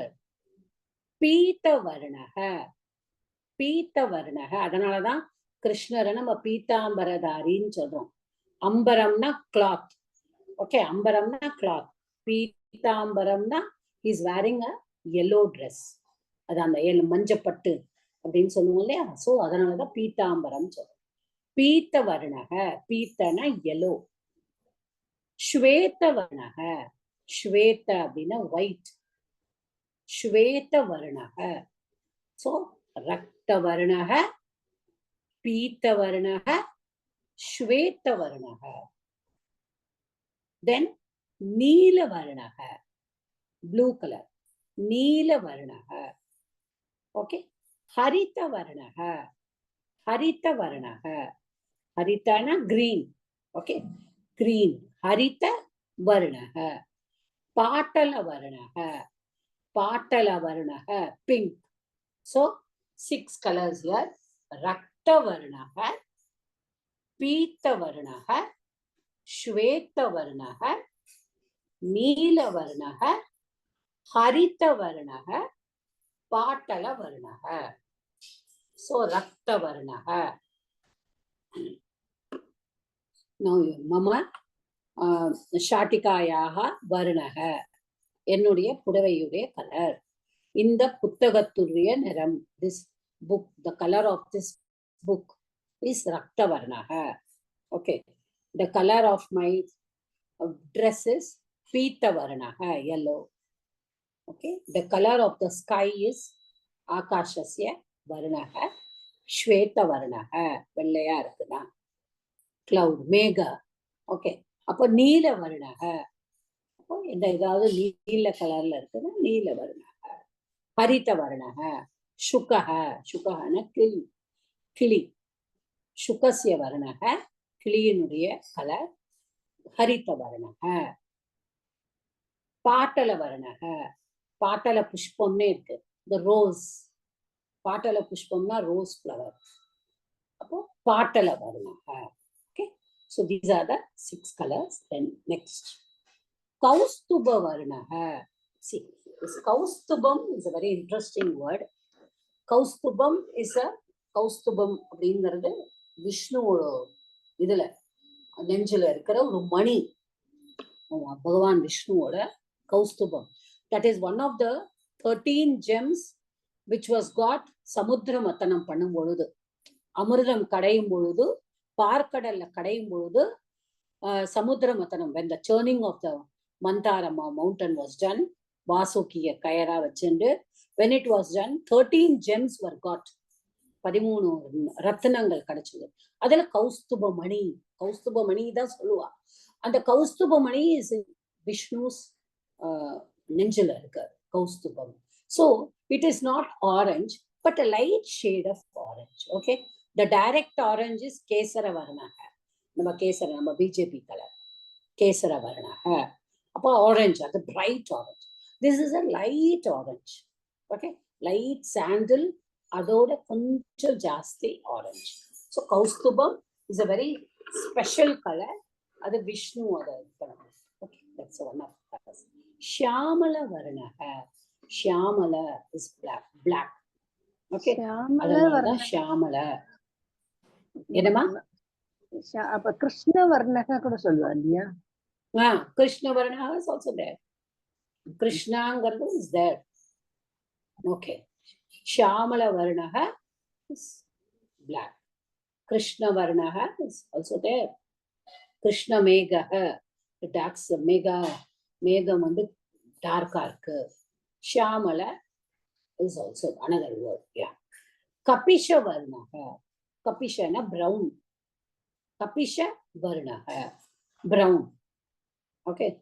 Pita varnaha, pita varnaha. அதனாலதான் கிருஷ்ணரை நம்ம பீதாம்பரதாரின்னு சொல்றோம். அம்பரம்னா cloth. Okay, அம்பரம்னா cloth. பீதாம்பரம்னா he is wearing a yellow dress. அது அந்த மஞ்சப்பட்டு அப்படின்னு சொல்லுவோம் இல்லையா? சோ அதனாலதான் பீதாம்பரம் சொல்றோம். பீத்த வர்ணக, பீத்தனா yellow. ஸ்வேத வர்ணக, ஸ்வேத அப்படின்னா ஒயிட். ஸ்வேத வர்ணக. சோ ரக்த வர்ணக, பீத்த வர்ணக, ஸ்வேத வர்ணக. தென் நீல வர்ணக, ப்ளூ கலர். நீல வர்ணக. ஓகே. ஹரித வர்ணக, ஹரித வர்ணக. ஹரிதனா கிரீன். Okay, green. ஹரித வர்ணக. பாட்டல வர்ணக, பாட்டல வர்ணக, பிங்க். So 6 colors here. ரக்த வர்ணக, பீத்த வர்ணக, ஸ்வேத வர்ணக, நீல வர்ணக, ஹரித வர்ணக, பாட்டல வர்ணக. So ரக்த வர்ணக. Now mama ஷாட்டிகாயாக வர்ணக, என்னுடைய புடவையுடைய கலர். இந்த புத்தகத்துடைய நிறம். This book, the color of this book is ரக்த வர்ணக. Okay. The color of my dress is பீத்த வர்ணக, yellow. Okay. The color of the sky is ஆகாஷஸ்ய வர்ணக, ஸ்வேத வர்ணக. வெள்ளையா இருக்குதா? cloud, மேக. ஓகே. அப்போ நீல வர்ணக. அப்போ இந்த ஏதாவது நீல கலர்ல இருக்குன்னா நீல வர்ணக. ஹரித வர்ணக, சுகஹ, சுகஹன கிளி, கிளி. சுகஸ்ய வர்ணக, கிளியினுடைய கலர். ஹரித வர்ணக. பாட்டல வர்ணக. பாட்டல புஷ்பம்னே இருக்கு. இந்த ரோஸ், பாட்டல புஷ்பம்னா ரோஸ் ஃப்ளவர். அப்போ பாட்டல வர்ணக. Okay, so these are the 6 colors. Then next, kaustuba varnah. See, this kaustubam is a very interesting word. Kaustubam is a kaustubam அப்படிங்கிறது விஷ்ணுவோட இதுல நெஞ்சில இருக்கிற ஒரு மணி. பகவான் விஷ்ணுவோட kaustubam. That is one of the 13 gems which was got சமுத்திர மத்தனம் பண்ணும் பொழுது, அமிர்தம் கடையும் பொழுது, பார்க்கடல்ல கடையும் பொழுது, சமுத்திர மத்தனம், when the churning of the Mantara mountain was done, வாசுகிய கயரா வச்சுண்டு, when it was done, 13 gems were got. 13 ரத்தினங்கள் கிடைச்சது. அதுல கௌஸ்துபமணி, கௌஸ்துபமணி தான் சொல்லுவா. அந்த கௌஸ்துபமணி is விஷ்ணுஸ் நெஞ்சில இருக்கு கௌஸ்துபம். So it is not orange but a light shade of orange. Okay, the direct orange is kesara varnaha. நம்ம கேசர, நம்ம பிஜேபி கலர் கேசர வர்ணக. அப்போ ஆரஞ்சு, அது bright orange. This is a light orange. Okay, light sandal, அதோட கொஞ்சம் ஜாஸ்தி orange. So கௌஸ்துபம் is a very special colour. அது விஷ்ணுவோட colour. Okay, that's one of colours. ஷியாமல வர்ணக. ஷியாமல இஸ் பிளாக், பிளாக். ஓகே, அதனாலதான் ஷியாமல. என்னமா? அப்ப கிருஷ்ண வர்ணக கூட சொல்லுவா இல்லையா? Krishna Varna is also there. Krishna Gardu is there. Okay. Shyamala Varnaha is black. Krishna Varnaha is also there. Krishna Megaha, the dark Megam on the dark arc. Shyamala is also another word. Yeah. Kapisha Varnaha. Kapisha na brown. Kapisha Varnaha, brown. Okay.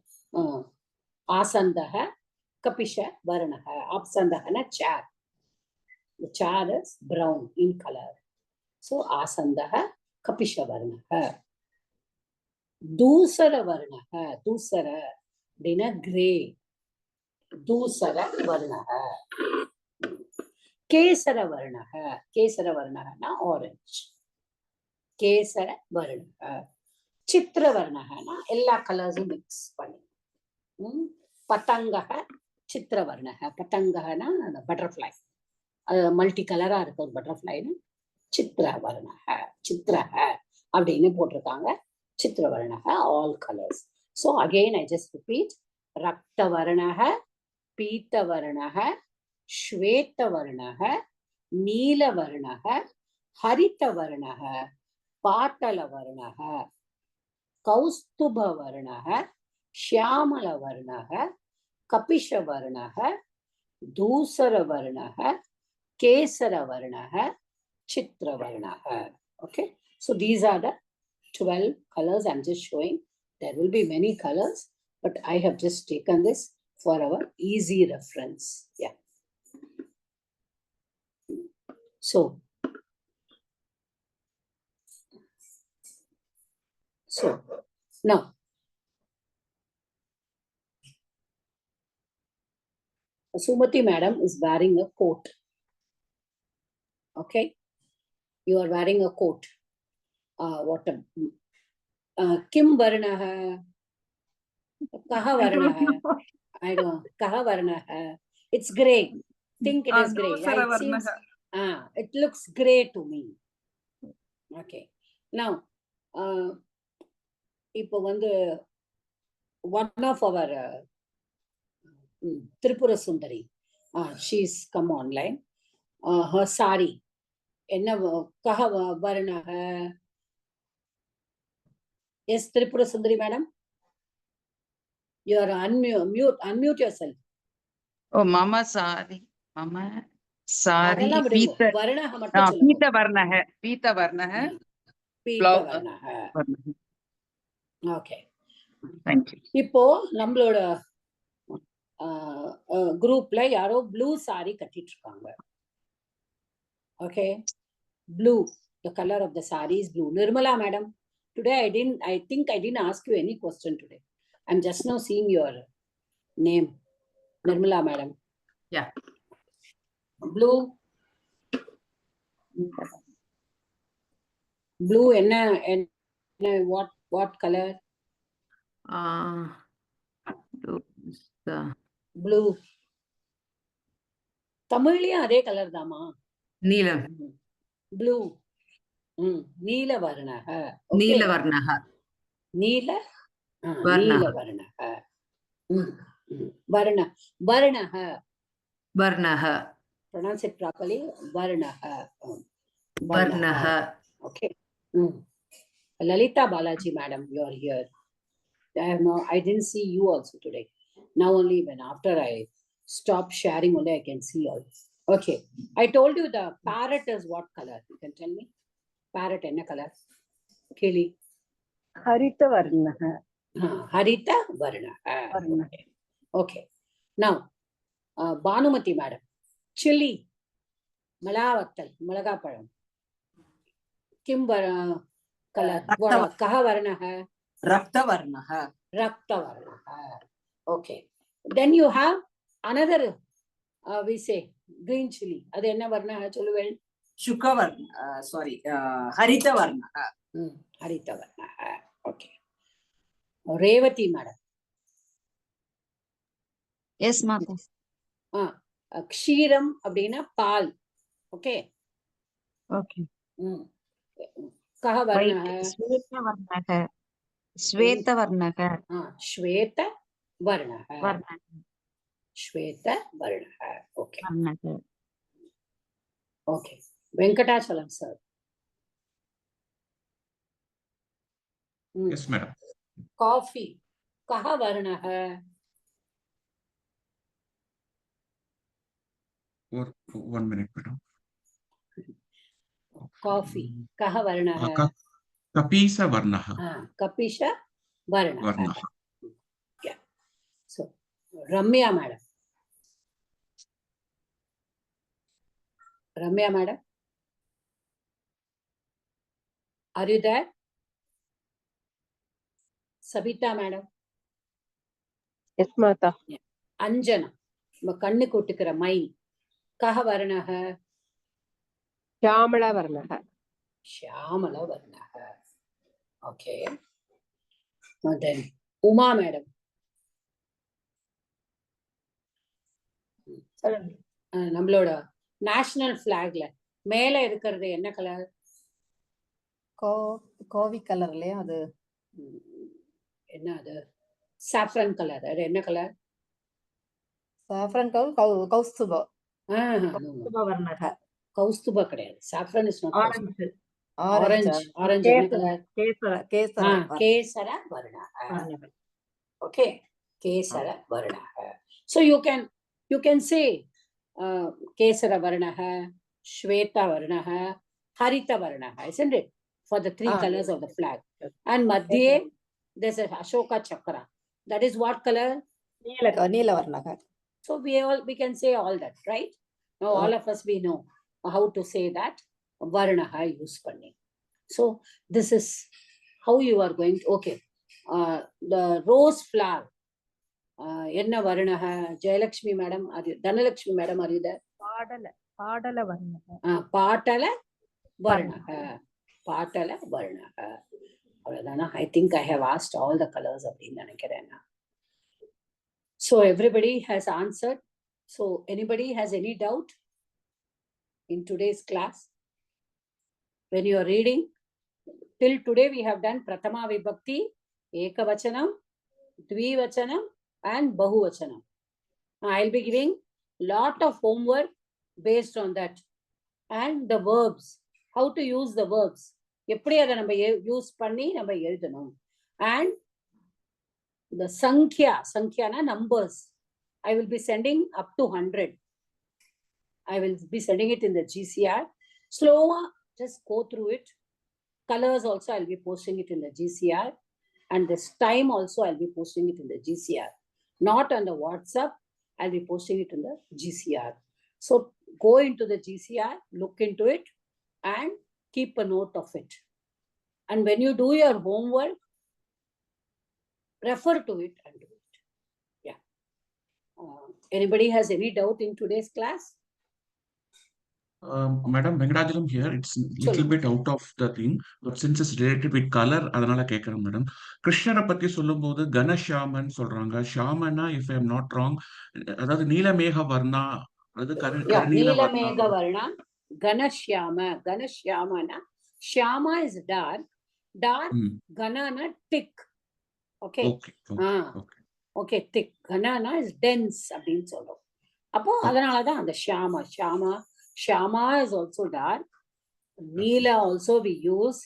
Asandaha, Kapisha Varnaha. Asandaha na char. The char is brown in color. So Asandaha, Kapisha Varnaha. Dusara Varnaha. Dusara, dina gray. Dusara Varnaha. Kesara Varnaha. Kesara Varnaha na orange. Kesara Varnaha. Chitra Varnaha na ella colors mix panni. Patangaha Chitra Varnaha. Patangaha na butterfly. Multicolor irukku butterfly na Chitra Varnaha. Chitraha அப்படினு போட்டிருக்காங்க. Chitra Varnaha, all colors. So again I just repeat. Rakta Varnaha, Pita Varnaha, Shweta Varnaha, Neela Varnaha, Harita Varnaha, Patala Varnaha, Kaustubha Varnaha, Shyamala Varnaha, Kapisha Varnaha, Dusara Varnaha, Kesara Varnaha, Chitra Varnaha. Okay, so these are the 12 colors I'm just showing. There will be many colors, but I have just taken this for our easy reference. Yeah. So now Sumati madam is wearing a coat. Okay, you are wearing a coat. What Kim Varnaha, Kaha Varnaha, I don't know, Kaha Varnaha. It's gray. Think it is gray. Yeah, it seems, it looks gray to me. Okay, now இப்போ வந்து one of our Tripura Sundari, she's come online. Her sari, enna kaha varna hai? Yes, Tripura Sundari madam, you are unmute yourself. Oh, mama sari Pita varna hai. Pita varna hai. Okay, thank you. இப்போ நம்மளோட குரூப்ல யாரோ blue sorry கட்டிட்டு இருக்காங்க. Okay, blue, the color of the sari is blue. Nirmala madam, Today I think I didn't ask you any question today. I'm just now seeing your name. Nirmala madam. Yeah. Blue. Blue enna what color? Blue. தமிழ்லயும் அதே colour தாமா? நீலம். Blue. நீலவர்ணः. நீலவர்ணः. நீலவர்ணः. வர்ணः. Pronounce it properly. Varnah. Okay. Lalita Balaji, madam, you are here. I didn't see you also today. Now only when after I stop sharing only I can see all. Okay. I told you the parrot is what color? You can tell me. Parrot enna color? Kili. Harita Varnah. Harita Varnah. Okay. Now, Bhanumati, madam. Chili. Malavattal. Malagapadam. Kim color? Kaha Varnah? Raktavarnah. Raktavarnah. Okay. Then you have another, we say, green chili. Adu enna varna choluvel? Shukavarna. Sorry. Haritavarna. Haritavarna. Okay. Revati madam. Yes, ma'am. Kshiram அப்படின்னா பால். Okay. Okay. Kaha varna? Shwetavarnah. Shwetavarnah. Shwetavarnah. Shwetavarnah. Okay. Okay. Venkatachalam sir. Yes, madam. Coffee. Kaha varnah? One minute, madam. Coffee. Kaha varnah? Kapisa varnah. Kapisha varnah. Varnah. Yeah. So, Ramya madam. Ramya madam. Are you there? Sabita madam. Yes, Mata. Yeah. Anjana. கண்ணு கொட்டுக்கிற மயில். கஹ வர்ணஹ? Shyamala Varnah. Shyamala Varnah. Okay. And then Uma madam. நம்மளோட national பிளாக்ல மேல இருக்கிறது என்ன colour? கோவி கலர்லயே அது என்ன அது? Saffron colour. அது என்ன கலர்? சாஃப்ரன் கௌஸ்துப. கௌஸ்துப கிடையாது. Saffron is not orange. Orange என்ன கலர்? கேசர வர்ணா. Okay. Kesara Varnah. So you can say Kesara Varnah, Shweta Varnah, Harita Varnah, isn't it? For the three colors of the flag. And Madhye, there's a Ashoka Chakra. That is what color? Neela Varnah. So we can say all that, right? Now all of us we know how to say that Varnaha use panni. So this is how you are going to, okay. The rose flower. Enna Varnaha? Jayalakshmi madam, Dhanalakshmi madam, are you there? Padala Varnah. Patala Varnaha. Patala Varnaha. I think I have asked all the colors of the Nanakarana. So everybody has answered. So anybody has any doubt in today's class? When you are reading, till today we have done Prathama Vibhakti, Ekavachanam, Dvivachanam and Bahuvachanam. I'll be giving lot of homework based on that. And the verbs, how to use the verbs. எப்படி அதை நம்ம use பண்ணி நம்ம எழுதணும். And the Sankhya numbers, I will be sending up to 100. I will be sending it in the GCR. Slower, just go through it. Colors also I'll be posting it in the GCR. And this time also I'll be posting it in the GCR. Not on the WhatsApp, I'll be posting it in the GCR. So go into the GCR, look into it and keep a note of it. And when you do your homework, refer to it and do it. Yeah. Anybody has any doubt in today's class? Madam Venkatachalam here, it's little bit out of the thing, but since it's related with color, அதனால கேக்குறேன் madam. கிருஷ்ணரை பத்தி சொல்லும்போது கணஷியாமன் சொல்றாங்க. ஷியாமனா, if I am not wrong, அதாவது நீலமேக வர்ணா, அது கருநீல Varna. Neelamega Varna, கணஷ்யாம. கணஷ்யாமனா, Shyama is dark, ganana thick. Okay. Okay, thick. Ganana is dense அப்படின்னு சொல்றோம். அப்போ அதனாலதான் அந்த ஷியாமா is also dark. நீல also we use.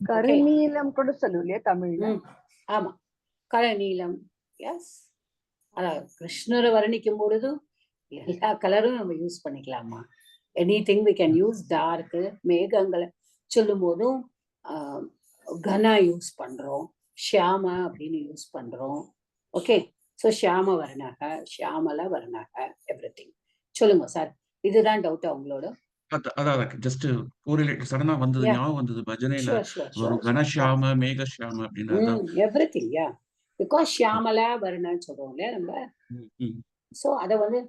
கருநீலம் கூட சொல்லுவில்லையா தமிழ்ல? ஆமா, கருநீலம். எஸ், அதான் கிருஷ்ணரை வர்ணிக்கும் பொழுது எல்லா கலரும் நம்ம யூஸ் பண்ணிக்கலாமா. Anything we can use dark. மேகங்களை சொல்லும் போதும் கனா யூஸ் பண்றோம், ஷியாமா அப்படின்னு யூஸ் பண்றோம். ஓகே, ஸோ ஷியாம வர்ணக, ஷியாமல வர்ணக, எவ்ரிதிங். சொல்லுங்க சார், இதுதான் டவுட் உங்களோட? அதான் ஜஸ்ட் கோரிலேட் சடனா வந்தது, ஞாபகம் வந்தது. பஜனையில ஒரு கணஷியாம, மேகஷியாம அப்படின்னு எவ்ரிதிங். யா, பிகாஸ் ஷியாமல வர்ணன்னு சொல்றோம்ல நம்ம. ஸோ அதை வந்து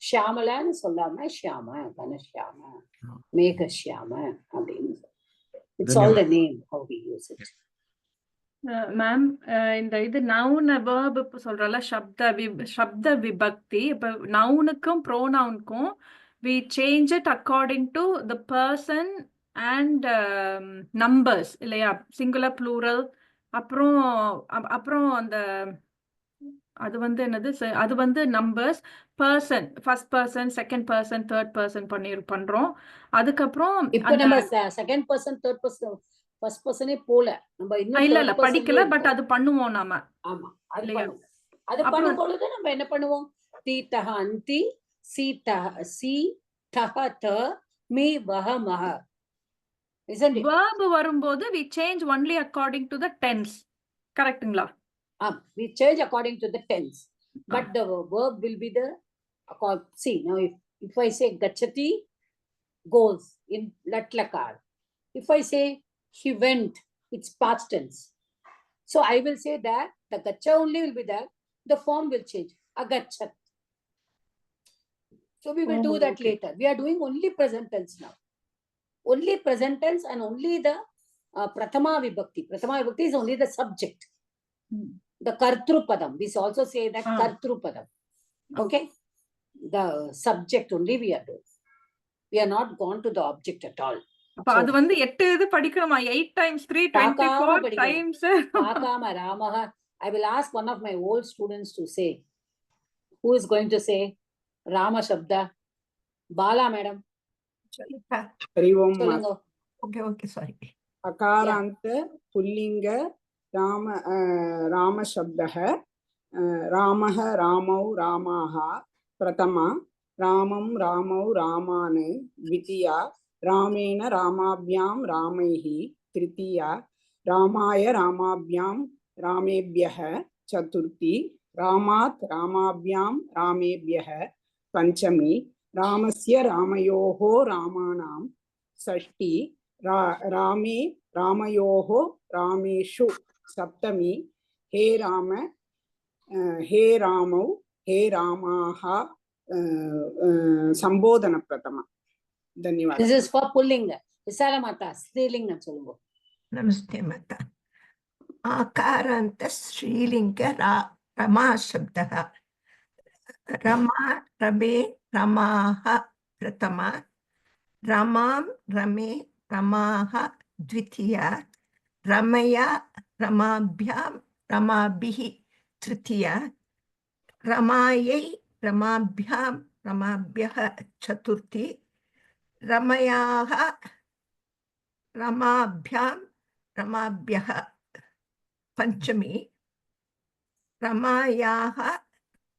ஷியாமலான்னு சொல்லாம ஷியாம, கணஷியாம, மேகஷியாம அப்படின்னு. It's all the name how we use it. Ma'am, இந்த இது நவுன் வேர்ப் இப்போ சொல்றல, சப்த விபக்தி. இப்போ நவுனுக்கும் ப்ரோனவுனுக்கும் we change it according to the person and numbers இல்லையா, சிங்குலர் ப்ளூரல். அப்புறம் அந்த அது வந்து என்னது, அது வந்து numbers, person, first person, second person, third person பண்றோம். அதுக்கப்புறம் இப்போ நம்ம second person, third person, first பர்சனே போல நம்ம இன்னும் இல்ல படிக்கல, பட் அது பண்ணுவோம் நாம. ஆமா, அது பண்ணுவோம். அது பண்ணும் பொழுது நம்ம என்ன பண்ணுவோம்? தீதஹ அந்தி, சீதஹ சி, தஹ த, மீ வஹ மஹ. isn't it? verb வரும்போது we change only according to the tense. கரெக்ட்டுங்களா? We change according to the tense, but the verb will be the see now if I say gachati, goes in latlakar. If I say he went, it's past tense. So I will say that the gacha only will be there, the form will change, agachat. So we will do that later. We are doing only present tense now. Only present tense and only the prathama vibhakti. Prathama vibhakti is only the subject. The kartrupadam. We also say that kartrupadam. Okay? The subject only we are doing. We are not gone to the object at all. அப்ப அது வந்து 8 இது படிக்கணுமா? 8 times 3 24 times. Pakama Ramaha. I will ask one of my old students to say. Who is going to say Rama Shabda? Bala madam. Hari Om. Okay, sorry. Akaranta pullinga Rama Shabdaha, Ramaha Ramau Ramaha, Pratama, Ramam Ramau Ramane, Dvitiya, Ramena Ramabhyam Ramaihi, Tritiya, Ramaya Ramabhyam Ramebhyaha, Chaturthi, Ramat Ramabhyam Ramebhyaha, Panchami, Ramasya Ramayoho Ramanam, Sashti, Rame Ramayoho Rameshu, Saptami, He Rama, He Ramau, He Ramaha, Sambodhana Pratama. Dhanyawad. This is for pullinga. Visala Mata, Strilinga Chulungo. Namaste Mata. Akaranta Srilinga Rama Shabdaha. Rama, Rabe, Ramaha, Pratama. Ramam, Rame, Ramaha, Dvitiya. Ramaya, Ramabhyam, Ramabhihi, Tritiya. Ramaye, Ramabhyam, Ramabhyaha, Chaturthi. Ramayaha, Ramabhyam, Ramabhyaha, Panchami. Ramayaha,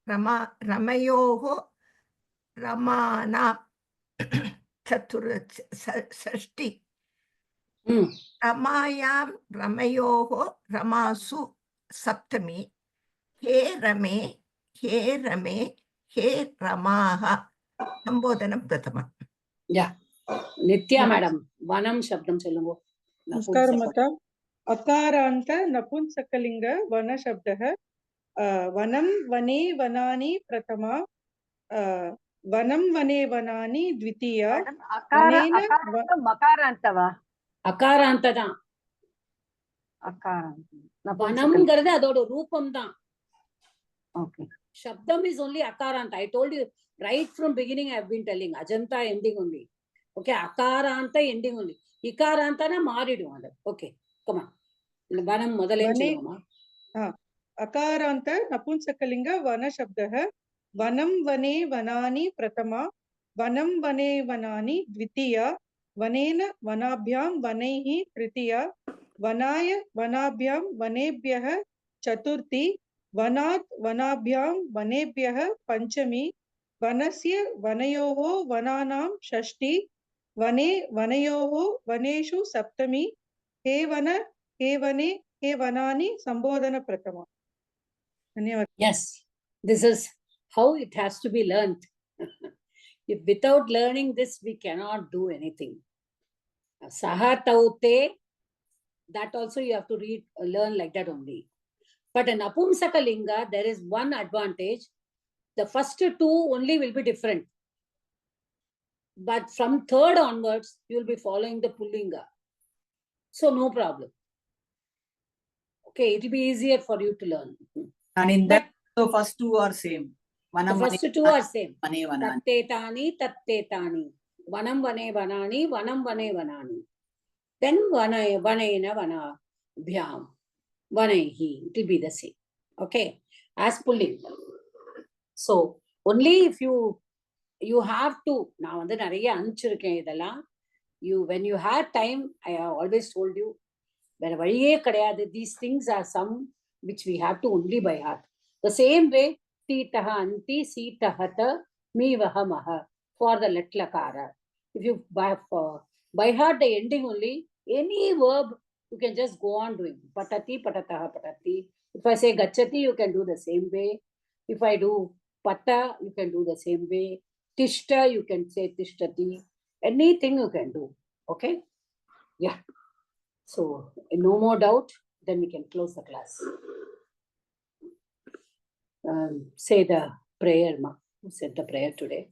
Ramayoho, Ramana, Sashti. Ramayam, Ramayoho, Ramasu, Saptami. He Rame, He Rame, He Ramaha. Sambodhanam Pratama. Yeah. Nitya madam, Vanam Shabdam Chelungo. Namaskaram Mata. अकारान्त नपुंसकलिंग वनशब्दः वनं वने वनानि प्रथमा वनं वने वनानि द्वितीया वनेन मकारान्त वा அகாராந்த தான். अकारान्त வனம்ங்கிறது அதோட ரூபம் தான். Okay. Shabdam is only akaranta. I told you right from beginning. I have been telling Ajanta ending only. Okay, akaranta ending only. Ikaranta na maridum adu. Okay, come on. Vanam modale soluma. अकारान्त नपुंसकलिंग वनशब्दः वनं वने वनानि प्रथमा वनं वने वनानि द्वितीया वनेन वनाभ्यां वनैः तृतीया वनाय वनाभ्यां वनेभ्यः चतुर्थी वनात् वनाभ्यां वनेभ्यः पञ्चमी वनस्य वनयोः वनानां षष्ठी वने वनयोः वनेषु सप्तमी हे वन हे वने हे वनानि संबोधन प्रथमा. धन्यवाद. Yes, this is how it has to be learned. If without learning this, we cannot do anything. Saha taute, that also you have to learn like that only. But in Napumsakalinga, there is one advantage. The first two only will be different. But from third onwards, you will be following the Pullinga. So no problem. Okay, it will be easier for you to learn. And in that, the first two are same. The first two are same. Vane vanani. Tattetani, tattetani. Vanam vane vanani, vanam vane vanani. Then vanena vanabhyam. Vanehi. It will be the same. Okay. As Pullinga. So only if you have to. Now வந்து நிறைய அனுப்பிச்சிருக்கேன் இதெல்லாம். When you have time, I have always told you, வேற வழியே கிடையாது. These things are some which we have to only by heart. The same way, titaha anti, sitahata, mivahamaha for the letlakara. If you by heart the ending only, any verb you can just go on doing. Patati, patataha, patati. If I say gachati, you can do the same way. If I do pata, you can do the same way. Tishta, you can say tishtati. Anything you can do. Okay? Yeah. So, no more doubt, then we can close the class. Say the prayer, ma. Who said the prayer today?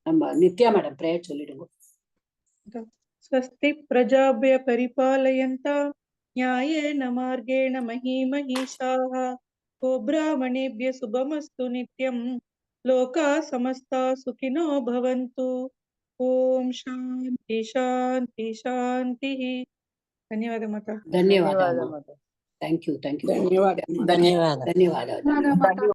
Nitya madam, prayer sollidungo. स्वस्ति प्रजाभ्य परिपालयन्ता न्यायेन मार्गेण महीमहीषाः गोब्राह्मणेभ्य शुभमस्तु नित्यं लोकाः समस्ता सुखिनो भवन्तु. ओम शांति शांति शांतिः. धन्यवाद माता. धन्यवाद. Thank you. धन्यवाद. धन्यवाद.